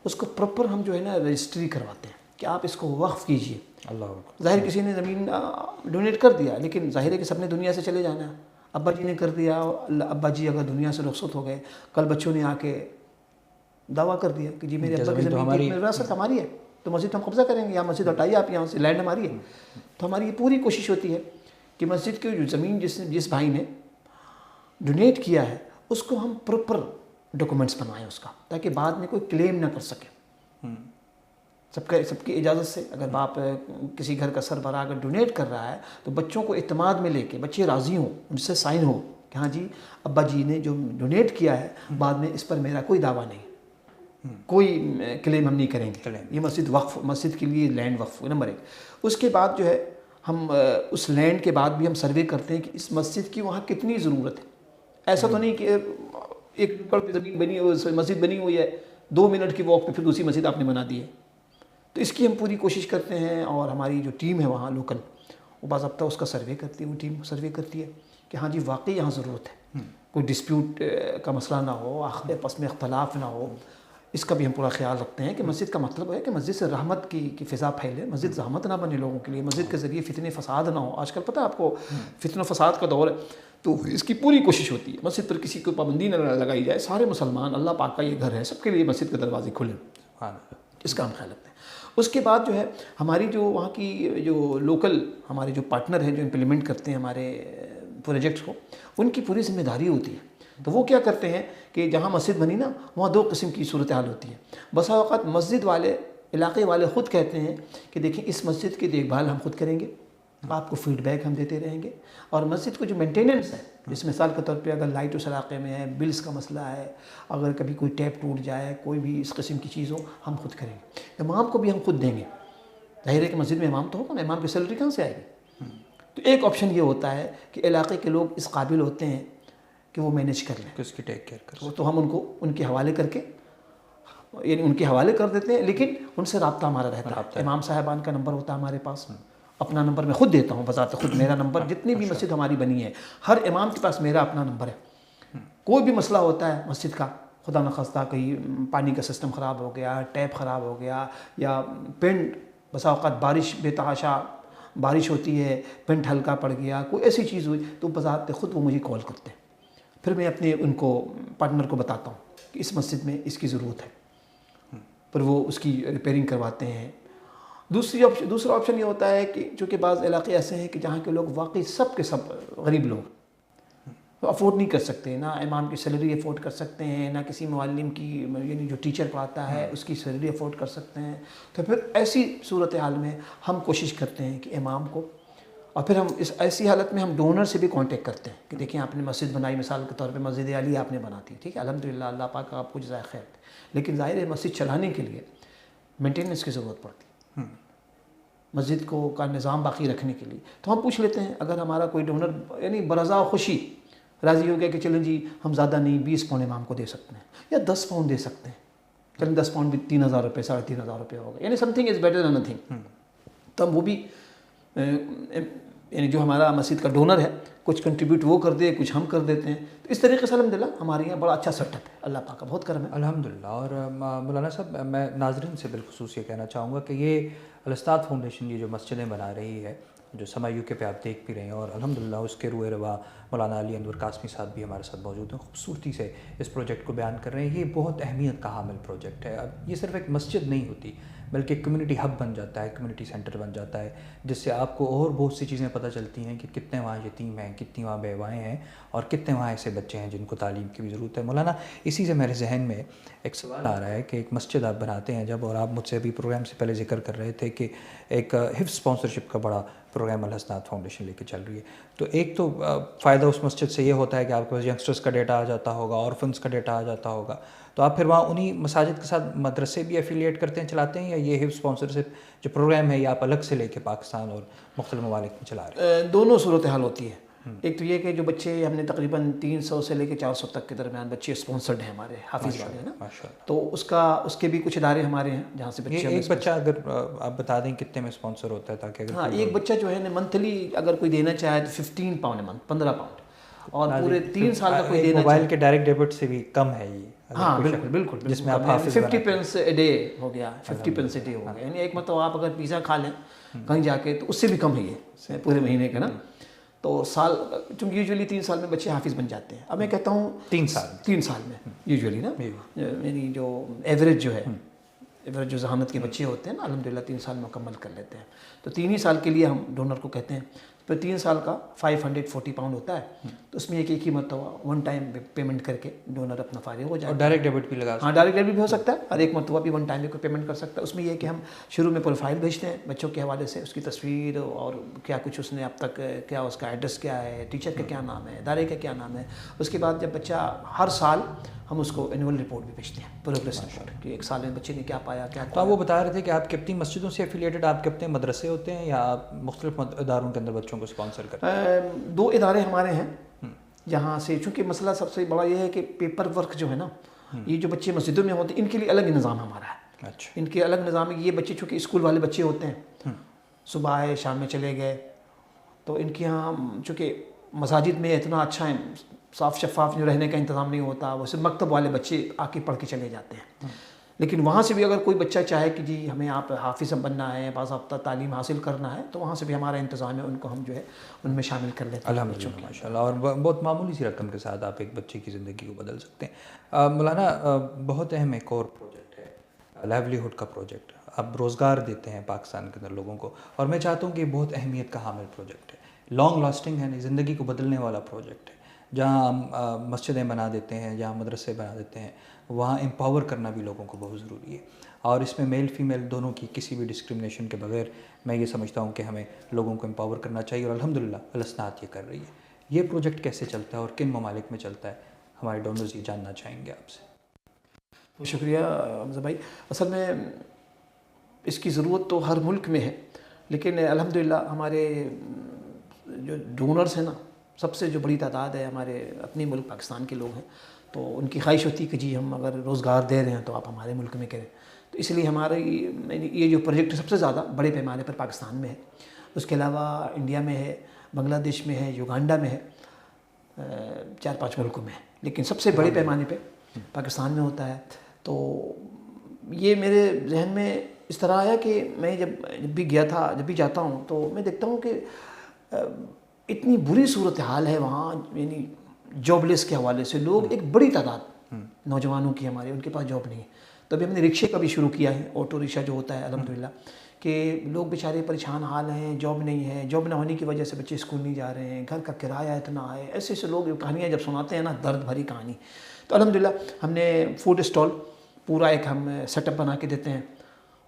اس کو پراپر ہم جو ہے نا رجسٹری کرواتے ہیں کہ آپ اس کو وقف کیجئے۔ اللہ ظاہر کسی نے زمین ڈونیٹ کر دیا، لیکن ظاہر ہے کہ سب نے دنیا سے چلے جانا ہے۔ ابا جی نے کر دیا، ابا جی اگر دنیا سے رخصت ہو گئے، کل بچوں نے آ کے دعویٰ کر دیا کہ جی میرے ابا کی زمین کی وراثت ہماری ہے، تو مسجد ہم قبضہ کریں گے، یا مسجد ہٹائیے آپ یہاں سے، لینڈ ہماری ہے۔ تو ہماری یہ پوری کوشش ہوتی ہے کہ مسجد کی جو زمین جس بھائی نے ڈونیٹ کیا ہے اس کو ہم پراپر ڈاکومنٹس بنوائیں اس کا، تاکہ بعد میں کوئی کلیم نہ کر سکے۔ سب کی اجازت سے اگر باپ کسی گھر کا سربراہ اگر ڈونیٹ کر رہا ہے تو بچوں کو اعتماد میں لے کے بچے راضی ہوں، ان سے سائن ہو کہ ہاں جی ابا جی نے جو ڈونیٹ کیا ہے، بعد میں اس پر میرا کوئی دعویٰ نہیں، کوئی کلیم ہم نہیں کریں گے، یہ مسجد وقف، مسجد کے لیے لینڈ وقف نمبر 1۔ اس کے بعد جو ہے ہم اس لینڈ کے بعد بھی ہم سروے کرتے ہیں کہ اس مسجد کی وہاں کتنی ضرورت ہے۔ ایسا تو نہیں کہ ایک ایکڑ پہ زمین بنی ہوئی، مسجد بنی ہوئی ہے، 2 منٹ کی واک پہ پھر دوسری مسجد آپ نے بنا دی ہے۔ تو اس کی ہم پوری کوشش کرتے ہیں، اور ہماری جو ٹیم ہے وہاں لوکل، وہ باضابطہ اس کا سروے کرتی ہے، وہ ٹیم سروے کرتی ہے کہ ہاں جی واقعی یہاں ضرورت ہے، کوئی ڈسپیوٹ کا مسئلہ نہ ہو، آپس میں اختلاف نہ ہو، اس کا بھی ہم پورا خیال رکھتے ہیں کہ مسجد کا مطلب ہے کہ مسجد سے رحمت کی فضا پھیلے، مسجد زحمت نہ بنے لوگوں کے لیے، مسجد کے ذریعے فتنے فساد نہ ہو۔ آج کل پتہ ہے آپ کو فتنہ و فساد کا دور ہے، تو اس کی پوری کوشش ہوتی ہے مسجد پر کسی کو پابندی نہ لگائی جائے، سارے مسلمان، اللہ پاک کا یہ گھر ہے، سب کے لیے مسجد کے دروازے کھلے، اس کا ہم خیال رکھتے ہیں۔ اس کے بعد جو ہے ہماری جو وہاں کی جو لوکل ہمارے جو پارٹنر ہیں جو امپلیمنٹ کرتے ہیں ہمارے پروجیکٹس کو، ان کی پوری ذمہ داری ہوتی ہے۔ تو وہ کیا کرتے ہیں کہ جہاں مسجد بنی نا، وہاں 2 قسم کی صورتحال ہوتی ہے۔ بسا اوقات مسجد والے، علاقے والے خود کہتے ہیں کہ دیکھیں اس مسجد کی دیکھ بھال ہم خود کریں گے، آپ کو فیڈ بیک ہم دیتے رہیں گے، اور مسجد کو جو مینٹیننس ہے، جس مثال کے طور پہ اگر لائٹ اس علاقے میں ہے، بلز کا مسئلہ ہے، اگر کبھی کوئی ٹیپ ٹوٹ جائے، کوئی بھی اس قسم کی چیز ہو، ہم خود کریں گے۔ امام کو بھی ہم خود دیں گے، ظاہر ہے کہ مسجد میں امام تو ہوگا نا، امام کی سیلری کہاں سے آئے گی؟ تو ایک آپشن یہ ہوتا ہے کہ علاقے کے لوگ اس قابل ہوتے ہیں کہ وہ مینیج کر لیں, کہ اس کی ٹیک کیئر کر تو ہم ان کو ان کے حوالے کر کے یعنی ان کے حوالے کر دیتے ہیں, لیکن ان سے رابطہ ہمارا رہتا ہے. امام صاحبان کا نمبر ہوتا ہے ہمارے پاس, اپنا نمبر میں خود دیتا ہوں بذات خود, میرا نمبر جتنی بھی مسجد ہماری بنی ہے ہر امام کے پاس میرا اپنا نمبر ہے. کوئی بھی مسئلہ ہوتا ہے مسجد کا, خدا نخواستہ کہیں پانی کا سسٹم خراب ہو گیا, ٹیپ خراب ہو گیا, یا پینٹ بسا اوقات بارش بے تحاشا بارش ہوتی ہے, پینٹ ہلکا پڑ گیا, کوئی ایسی چیز ہوئی, تو بذات خود وہ مجھے کال کرتے ہیں. پھر میں اپنے ان کو پارٹنر کو بتاتا ہوں کہ اس مسجد میں اس کی ضرورت ہے, پھر وہ اس کی ریپیئرنگ کرواتے ہیں. دوسرا آپشن یہ ہوتا ہے کہ چونکہ بعض علاقے ایسے ہیں کہ جہاں کے لوگ واقعی سب کے سب غریب لوگ افورڈ نہیں کر سکتے, نہ امام کی سیلری افورڈ کر سکتے ہیں, نہ کسی معلم کی یعنی جو ٹیچر پڑھاتا ہے اس کی سیلری افورڈ کر سکتے ہیں. تو پھر ایسی صورتحال میں ہم کوشش کرتے ہیں کہ امام کو, اور پھر ہم اس ایسی حالت میں ہم ڈونر سے بھی کانٹیکٹ کرتے ہیں کہ دیکھیں آپ نے مسجد بنائی, مثال کے طور پہ مسجد علی آپ نے بناتی, ٹھیک ہے, الحمدللہ اللہ پاک آپ کو جزائے خیر, لیکن ظاہر ہے مسجد چلانے کے لیے مینٹیننس کی ضرورت پڑتی ہے, مسجد کو کا نظام باقی رکھنے کے لیے. تو ہم پوچھ لیتے ہیں اگر ہمارا کوئی ڈونر یعنی برضا خوشی راضی ہو گیا کہ چلیں جی ہم زیادہ نہیں 20 پاؤنڈ امام کو دے سکتے ہیں یا 10 پاؤنڈ دے سکتے ہیں, چلیں 10 پاؤنڈ بھی 3,000 روپے 3,500 روپے ہوگا, یعنی some thing is better than nothing. تو ہم وہ بھی یعنی جو ہمارا مسجد کا ڈونر ہے کچھ کنٹریبیوٹ وہ کر دے, کچھ ہم کر دیتے ہیں. تو اس طریقے سے الحمدللہ ہمارے یہاں بڑا اچھا سیٹ اپ ہے, اللہ پاک کا بہت کرم ہے الحمدللہ. اور مولانا صاحب میں ناظرین سے بالخصوص یہ کہنا چاہوں گا کہ یہ الاستاد فاؤنڈیشن یہ جو مسجدیں بنا رہی ہے, جو سما یو کے پہ آپ دیکھ بھی رہے ہیں, اور الحمدللہ اس کے روئے روا مولانا علی انور قاسمی صاحب بھی ہمارے ساتھ موجود ہیں, خوبصورتی سے اس پروجیکٹ کو بیان کر رہے ہیں. یہ بہت اہمیت کا حامل پروجیکٹ ہے. اب یہ صرف ایک مسجد نہیں ہوتی بلکہ ایک کمیونٹی ہب بن جاتا ہے, کمیونٹی سینٹر بن جاتا ہے, جس سے آپ کو اور بہت سی چیزیں پتہ چلتی ہیں کہ کتنے وہاں یتیم ہیں, کتنی وہاں بیوائیں ہیں, اور کتنے وہاں ایسے بچے ہیں جن کو تعلیم کی بھی ضرورت ہے. مولانا اسی سے میرے ذہن میں ایک سوال آ رہا ہے کہ ایک مسجد آپ بناتے ہیں جب, اور آپ مجھ سے بھی پروگرام سے پہلے ذکر کر رہے تھے کہ ایک حفظ اسپانسرشپ کا بڑا پروگرام الحسنات فاؤنڈیشن لے کے چل رہی ہے, تو ایک تو فائدہ اس مسجد سے یہ ہوتا ہے کہ آپ کے پاس ینگسٹرز کا ڈیٹا آ جاتا ہوگا, آرفنس کا ڈیٹا آ جاتا ہوگا, تو آپ پھر وہاں انہی مساجد کے ساتھ مدرسے بھی ایفیلیٹ کرتے ہیں, چلاتے ہیں, یا یہ حفظ اسپانسرشپ جو پروگرام ہے یہ آپ الگ سے لے کے پاکستان اور مختلف ممالک میں چلا رہے ہیں؟ دونوں صورتحال ہوتی ہے. ایک تو یہ کہ جو بچے ہم نے تقریباً 300 سے لے کے 400 تک کے درمیان بچے اسپانسرڈ ہیں ہمارے, حافظ والے ہیں نا, تو اس کے بھی کچھ ادارے ہمارے ہیں جہاں سے بچے. ایک بچہ اگر آپ بتا دیں کتنے میں اسپانسر ہوتا ہے تاکہ اگر ایک بچہ جو ہے نا منتھلی اگر کوئی دینا چاہے تو 15 پاؤنڈ منتھ, 15 پاؤنڈ, اور پورے 3 سال کا کوئی دینا موبائل کے ڈائریکٹ ڈیبٹ سے بھی کم ہے یہ. ہاں بالکل, جس میں آپ 50 پینس اے ڈے ہو گیا, 50 پینس اے ڈے ہو گیا, یعنی ایک مطلب آپ اگر پیزا کھا لیں کہیں جا کے تو اس سے بھی کم ہے یہ پورے مہینے کا نا. تو سال چونکہ یوزولی 3 سال میں بچے حافظ بن جاتے ہیں. اب میں کہتا ہوں 3 سال میں یوزولی نا, یعنی جو ایوریج جو ہے, ایوریج جو ذہانت کے بچے ہوتے ہیں نا الحمدللہ 3 سال مکمل کر لیتے ہیں. تو 3 ہی سال کے لیے ہم ڈونر کو کہتے ہیں. پھر 3 سال کا 540 پاؤنڈ ہوتا ہے, تو اس میں ایک ہی مرتبہ ون ٹائم پیمنٹ کر کے ڈونر اپنا فارغ ہو جائے. اور ڈائریکٹ ڈیبٹ بھی لگا, ہاں ڈائریکٹ ڈیبٹ بھی ہو سکتا ہے, اور ایک مرتبہ بھی ون ٹائم بھی کوئی پیمنٹ کر سکتا ہے. اس میں یہ کہ ہم شروع میں پروفائل بھیجتے ہیں بچوں کے حوالے سے, اس کی تصویر اور کیا کچھ اس نے اب تک کیا, اس کا ایڈریس کیا ہے, ٹیچر کا کیا نام ہے, ادارے کا کیا نام ہے. اس کے بعد جب بچہ ہر سال ہم اس کو اینول رپورٹ بھی بھیجتے ہیں, پروگریس رپورٹ, کہ ایک سال میں بچے نے کیا پایا کیا. تو آپ وہ بتا رہے تھے کہ آپ کتنی مسجدوں سے ایفیلیٹڈ, آپ کتنے مدرسے ہوتے ہیں, یا آپ مختلف اداروں کے اندر بچوں کو اسپانسر کرتے ہیں؟ 2 ادارے ہمارے ہیں جہاں سے, چونکہ مسئلہ سب سے بڑا یہ ہے کہ پیپر ورک جو ہے نا, یہ جو بچے مسجدوں میں ہوتے ہیں ان کے لیے الگ نظام ہمارا ہے. اچھا, ان کے الگ نظام ہے. یہ بچے چونکہ اسکول والے بچے ہوتے ہیں, صبح آئے شام میں چلے گئے, تو ان کے یہاں چونکہ مساجد میں اتنا اچھا صاف شفاف جو رہنے کا انتظام نہیں ہوتا, وہ صرف مکتب والے بچے آ کے پڑھ کے چلے جاتے ہیں. لیکن وہاں سے بھی اگر کوئی بچہ چاہے کہ جی ہمیں آپ حافظ بننا ہے, باضابطہ تعلیم حاصل کرنا ہے, تو وہاں سے بھی ہمارا انتظام ہے, ان کو ہم جو ہے ان میں شامل کر لیتے ہیں. الحمدللہ ماشاء اللہ. اور بہت معمولی سی رقم کے ساتھ آپ ایک بچے کی زندگی کو بدل سکتے ہیں. مولانا بہت اہم ایک اور پروجیکٹ ہے لائیولیہڈ کا پروجیکٹ. آپ روزگار دیتے ہیں پاکستان کے اندر لوگوں کو, اور میں چاہتا ہوں کہ یہ بہت اہمیت کا حامل پروجیکٹ ہے, لانگ لاسٹنگ ہے, زندگی کو بدلنے والا پروجیکٹ ہے. جہاں ہم مسجدیں بنا دیتے ہیں, جہاں مدرسے بنا دیتے ہیں, وہاں امپاور کرنا بھی لوگوں کو بہت ضروری ہے. اور اس میں میل فیمیل دونوں کی کسی بھی ڈسکرمنیشن کے بغیر میں یہ سمجھتا ہوں کہ ہمیں لوگوں کو امپاور کرنا چاہیے, اور الحمدللہ الحسنات یہ کر رہی ہے. یہ پروجیکٹ کیسے چلتا ہے اور کن ممالک میں چلتا ہے, ہمارے ڈونرز یہ جاننا چاہیں گے آپ سے. بہت شکریہ حمزہ بھائی. اصل میں اس کی ضرورت تو ہر ملک میں ہے, لیکن الحمدللہ ہمارے جو ڈونرز ہیں نا سب سے جو بڑی تعداد ہے ہمارے اپنے ملک پاکستان کے لوگ ہیں، تو ان کی خواہش ہوتی ہے کہ جی ہم اگر روزگار دے رہے ہیں تو آپ ہمارے ملک میں کریں. تو اس لیے ہمارا یہ جو پروجیکٹ سب سے زیادہ بڑے پیمانے پر پاکستان میں ہے. اس کے علاوہ انڈیا میں ہے، بنگلہ دیش میں ہے، یوگانڈا میں ہے، 4-5 ملکوں میں ہے، لیکن سب سے بڑے پیمانے پہ پاکستان میں ہوتا ہے. تو یہ میرے ذہن میں اس طرح آیا کہ میں جب بھی گیا تھا، جب بھی جاتا ہوں تو میں دیکھتا ہوں کہ اتنی بری صورتحال ہے وہاں، یعنی جاب لیس کے حوالے سے لوگ، ایک بڑی تعداد نوجوانوں کی ہمارے ان کے پاس جاب نہیں ہے. تو ابھی ہم نے رکشے کا بھی شروع کیا ہے، آٹو رکشہ جو ہوتا ہے الحمدللہ، کہ لوگ بیچارے پریشان حال ہیں، جاب نہیں ہے، جاب نہ ہونے کی وجہ سے بچے اسکول نہیں جا رہے ہیں، گھر کا کرایہ اتنا ہے. ایسے ایسے لوگ کہانیاں جب سناتے ہیں نا، درد بھری کہانی. تو الحمدللہ ہم نے فوڈ اسٹال پورا ایک ہم سیٹ اپ بنا کے دیتے ہیں.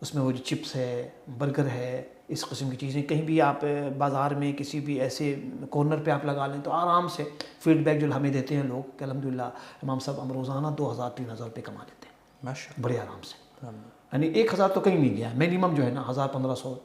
اس میں وہ جو چپس ہے، برگر ہے، اس قسم کی چیزیں، کہیں بھی آپ بازار میں کسی بھی ایسے کارنر پہ آپ لگا لیں تو آرام سے فیڈ بیک جو ہمیں دیتے ہیں لوگ کہ الحمدللہ امام صاحب ہم روزانہ 2000-3000 روپے کما لیتے ہیں ماشاء بڑے آرام سے. یعنی 1000 تو کہیں نہیں گیا، منیمم جو ہے نا 1000-1500.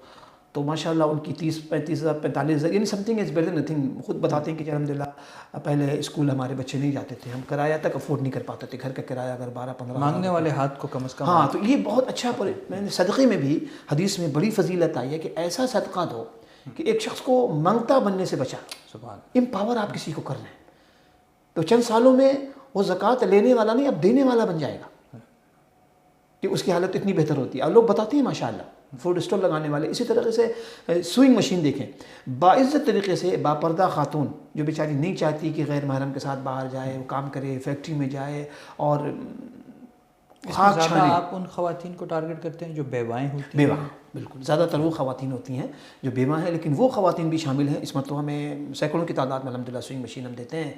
تو ماشاء اللہ ان کی 30-35,000 45,000 یعنی some thing is better than nothing. خود بتاتے ہیں کہ الحمدللہ پہلے اسکول ہمارے بچے نہیں جاتے تھے، ہم کرایہ تک افورڈ نہیں کر پاتے تھے، گھر کا کرایہ اگر 12-15 مانگنے والے ہاتھ کو کم از کم. ہاں، تو یہ بہت اچھا. میں نے صدقے میں بھی حدیث میں بڑی فضیلت آئی ہے کہ ایسا صدقہ دو کہ ایک شخص کو منگتا بننے سے بچا. سبحان. امپاور آپ کسی کو کر رہے ہیں تو چند سالوں میں وہ زکوٰۃ لینے والا نہیں، اب دینے والا بن جائے گا، کہ اس کی حالت اتنی بہتر ہوتی ہے. اور لوگ بتاتے ہیں ماشاءاللہ فوڈ اسٹال لگانے والے. اسی طرح سے سوئنگ مشین دیکھیں، باعزت طریقے سے باپردہ خاتون جو بیچاری نہیں چاہتی کہ غیر محرم کے ساتھ باہر جائے، وہ کام کرے، فیکٹری میں جائے اور خاک چھانے. آپ ان خواتین کو ٹارگٹ کرتے ہیں جو بیوائیں ہوتی ہیں؟ بیوہ، بالکل. زیادہ تر وہ خواتین ہوتی ہیں جو بیوہ ہیں، لیکن وہ خواتین بھی شامل ہیں. اس مرتبہ میں سینکڑوں کی تعداد میں الحمدللہ سوئنگ مشین ہم دیتے ہیں،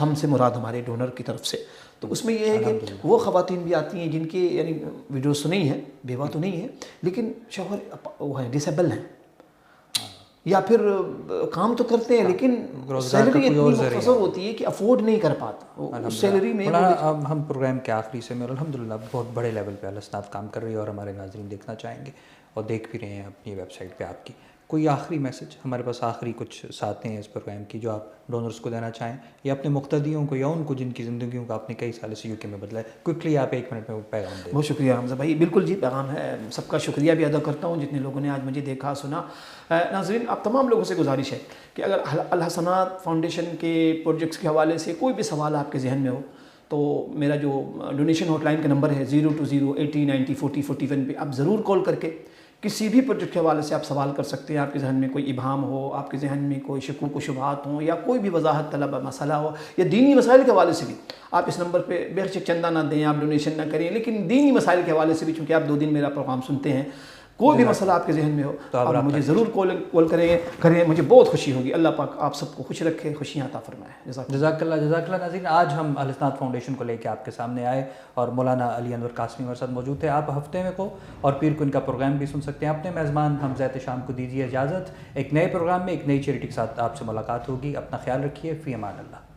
ہم سے مراد ہمارے ڈونر کی طرف سے. تو اس میں یہ ہے کہ وہ خواتین بھی آتی ہیں جن کی یعنی ویڈیوز تو نہیں ہیں، بیوہ تو نہیں ہے، لیکن شوہر وہ ہیں، ڈسیبل ہیں، یا پھر کام تو کرتے ہیں لیکن سیلری اتنی مختصر ہوتی ہے کہ افورڈ نہیں کر پاتے اس سیلری میں. اب ہم پروگرام کے آخری سے میں الحمدللہ بہت بڑے لیول پہ الاسناد کام کر رہی ہے اور ہمارے ناظرین دیکھنا چاہیں گے اور دیکھ بھی رہے ہیں اپنی ویب سائٹ پہ آپ کی. کوئی آخری میسج ہمارے پاس، آخری کچھ ساتیں ہیں اس پروگرام کی جو آپ ڈونرز کو دینا چاہیں، یا اپنے مقتدیوں کو، یا ان کو جن کی زندگیوں کو آپ نے کئی سال سے یو کے میں بدلا ہے؟ کوئکلی آپ 1 منٹ میں وہ پیغام دیں. بہت شکریہ حمزہ بھائی. بالکل جی، پیغام ہے. سب کا شکریہ بھی ادا کرتا ہوں جتنے لوگوں نے آج مجھے دیکھا سنا. ناظرین، آپ تمام لوگوں سے گزارش ہے کہ اگر الحسنات فاؤنڈیشن کے پروجیکٹس کے حوالے سے کوئی بھی سوال آپ کے ذہن میں ہو تو میرا جو ڈونیشن ہاٹ لائن کا نمبر ہے 02080904041 پہ آپ ضرور کال کر کے کسی بھی پروجیکٹ کے حوالے سے آپ سوال کر سکتے ہیں. آپ کے ذہن میں کوئی ابہام ہو، آپ کے ذہن میں کوئی شکوک و شبہات ہوں، یا کوئی بھی وضاحت طلب مسئلہ ہو، یا دینی مسائل کے حوالے سے بھی آپ اس نمبر پہ بے شک چندہ نہ دیں، آپ ڈونیشن نہ کریں، لیکن دینی مسائل کے حوالے سے بھی، چونکہ آپ 2 دن میرا پروگرام سنتے ہیں، کوئی بھی مسئلہ آپ کے ذہن میں ہو تو آپ مجھے ضرور کال کریں. مجھے بہت خوشی ہوگی. اللہ پاک آپ سب کو خوش رکھے، خوشیاں عطا فرمائے. جزاک اللہ. جزاک اللہ. ناظرین، آج ہم الحسنات فاؤنڈیشن کو لے کے آپ کے سامنے آئے اور مولانا علی انور قاسمی ہمارے ساتھ موجود تھے. آپ ہفتے میں کو اور پیر کو ان کا پروگرام بھی سن سکتے ہیں. اپنے میزبان حمزہ احتشام کو دیجیے اجازت. ایک نئے پروگرام میں ایک نئی چیریٹی کے ساتھ آپ سے ملاقات ہوگی. اپنا خیال رکھیے. فی امان اللہ.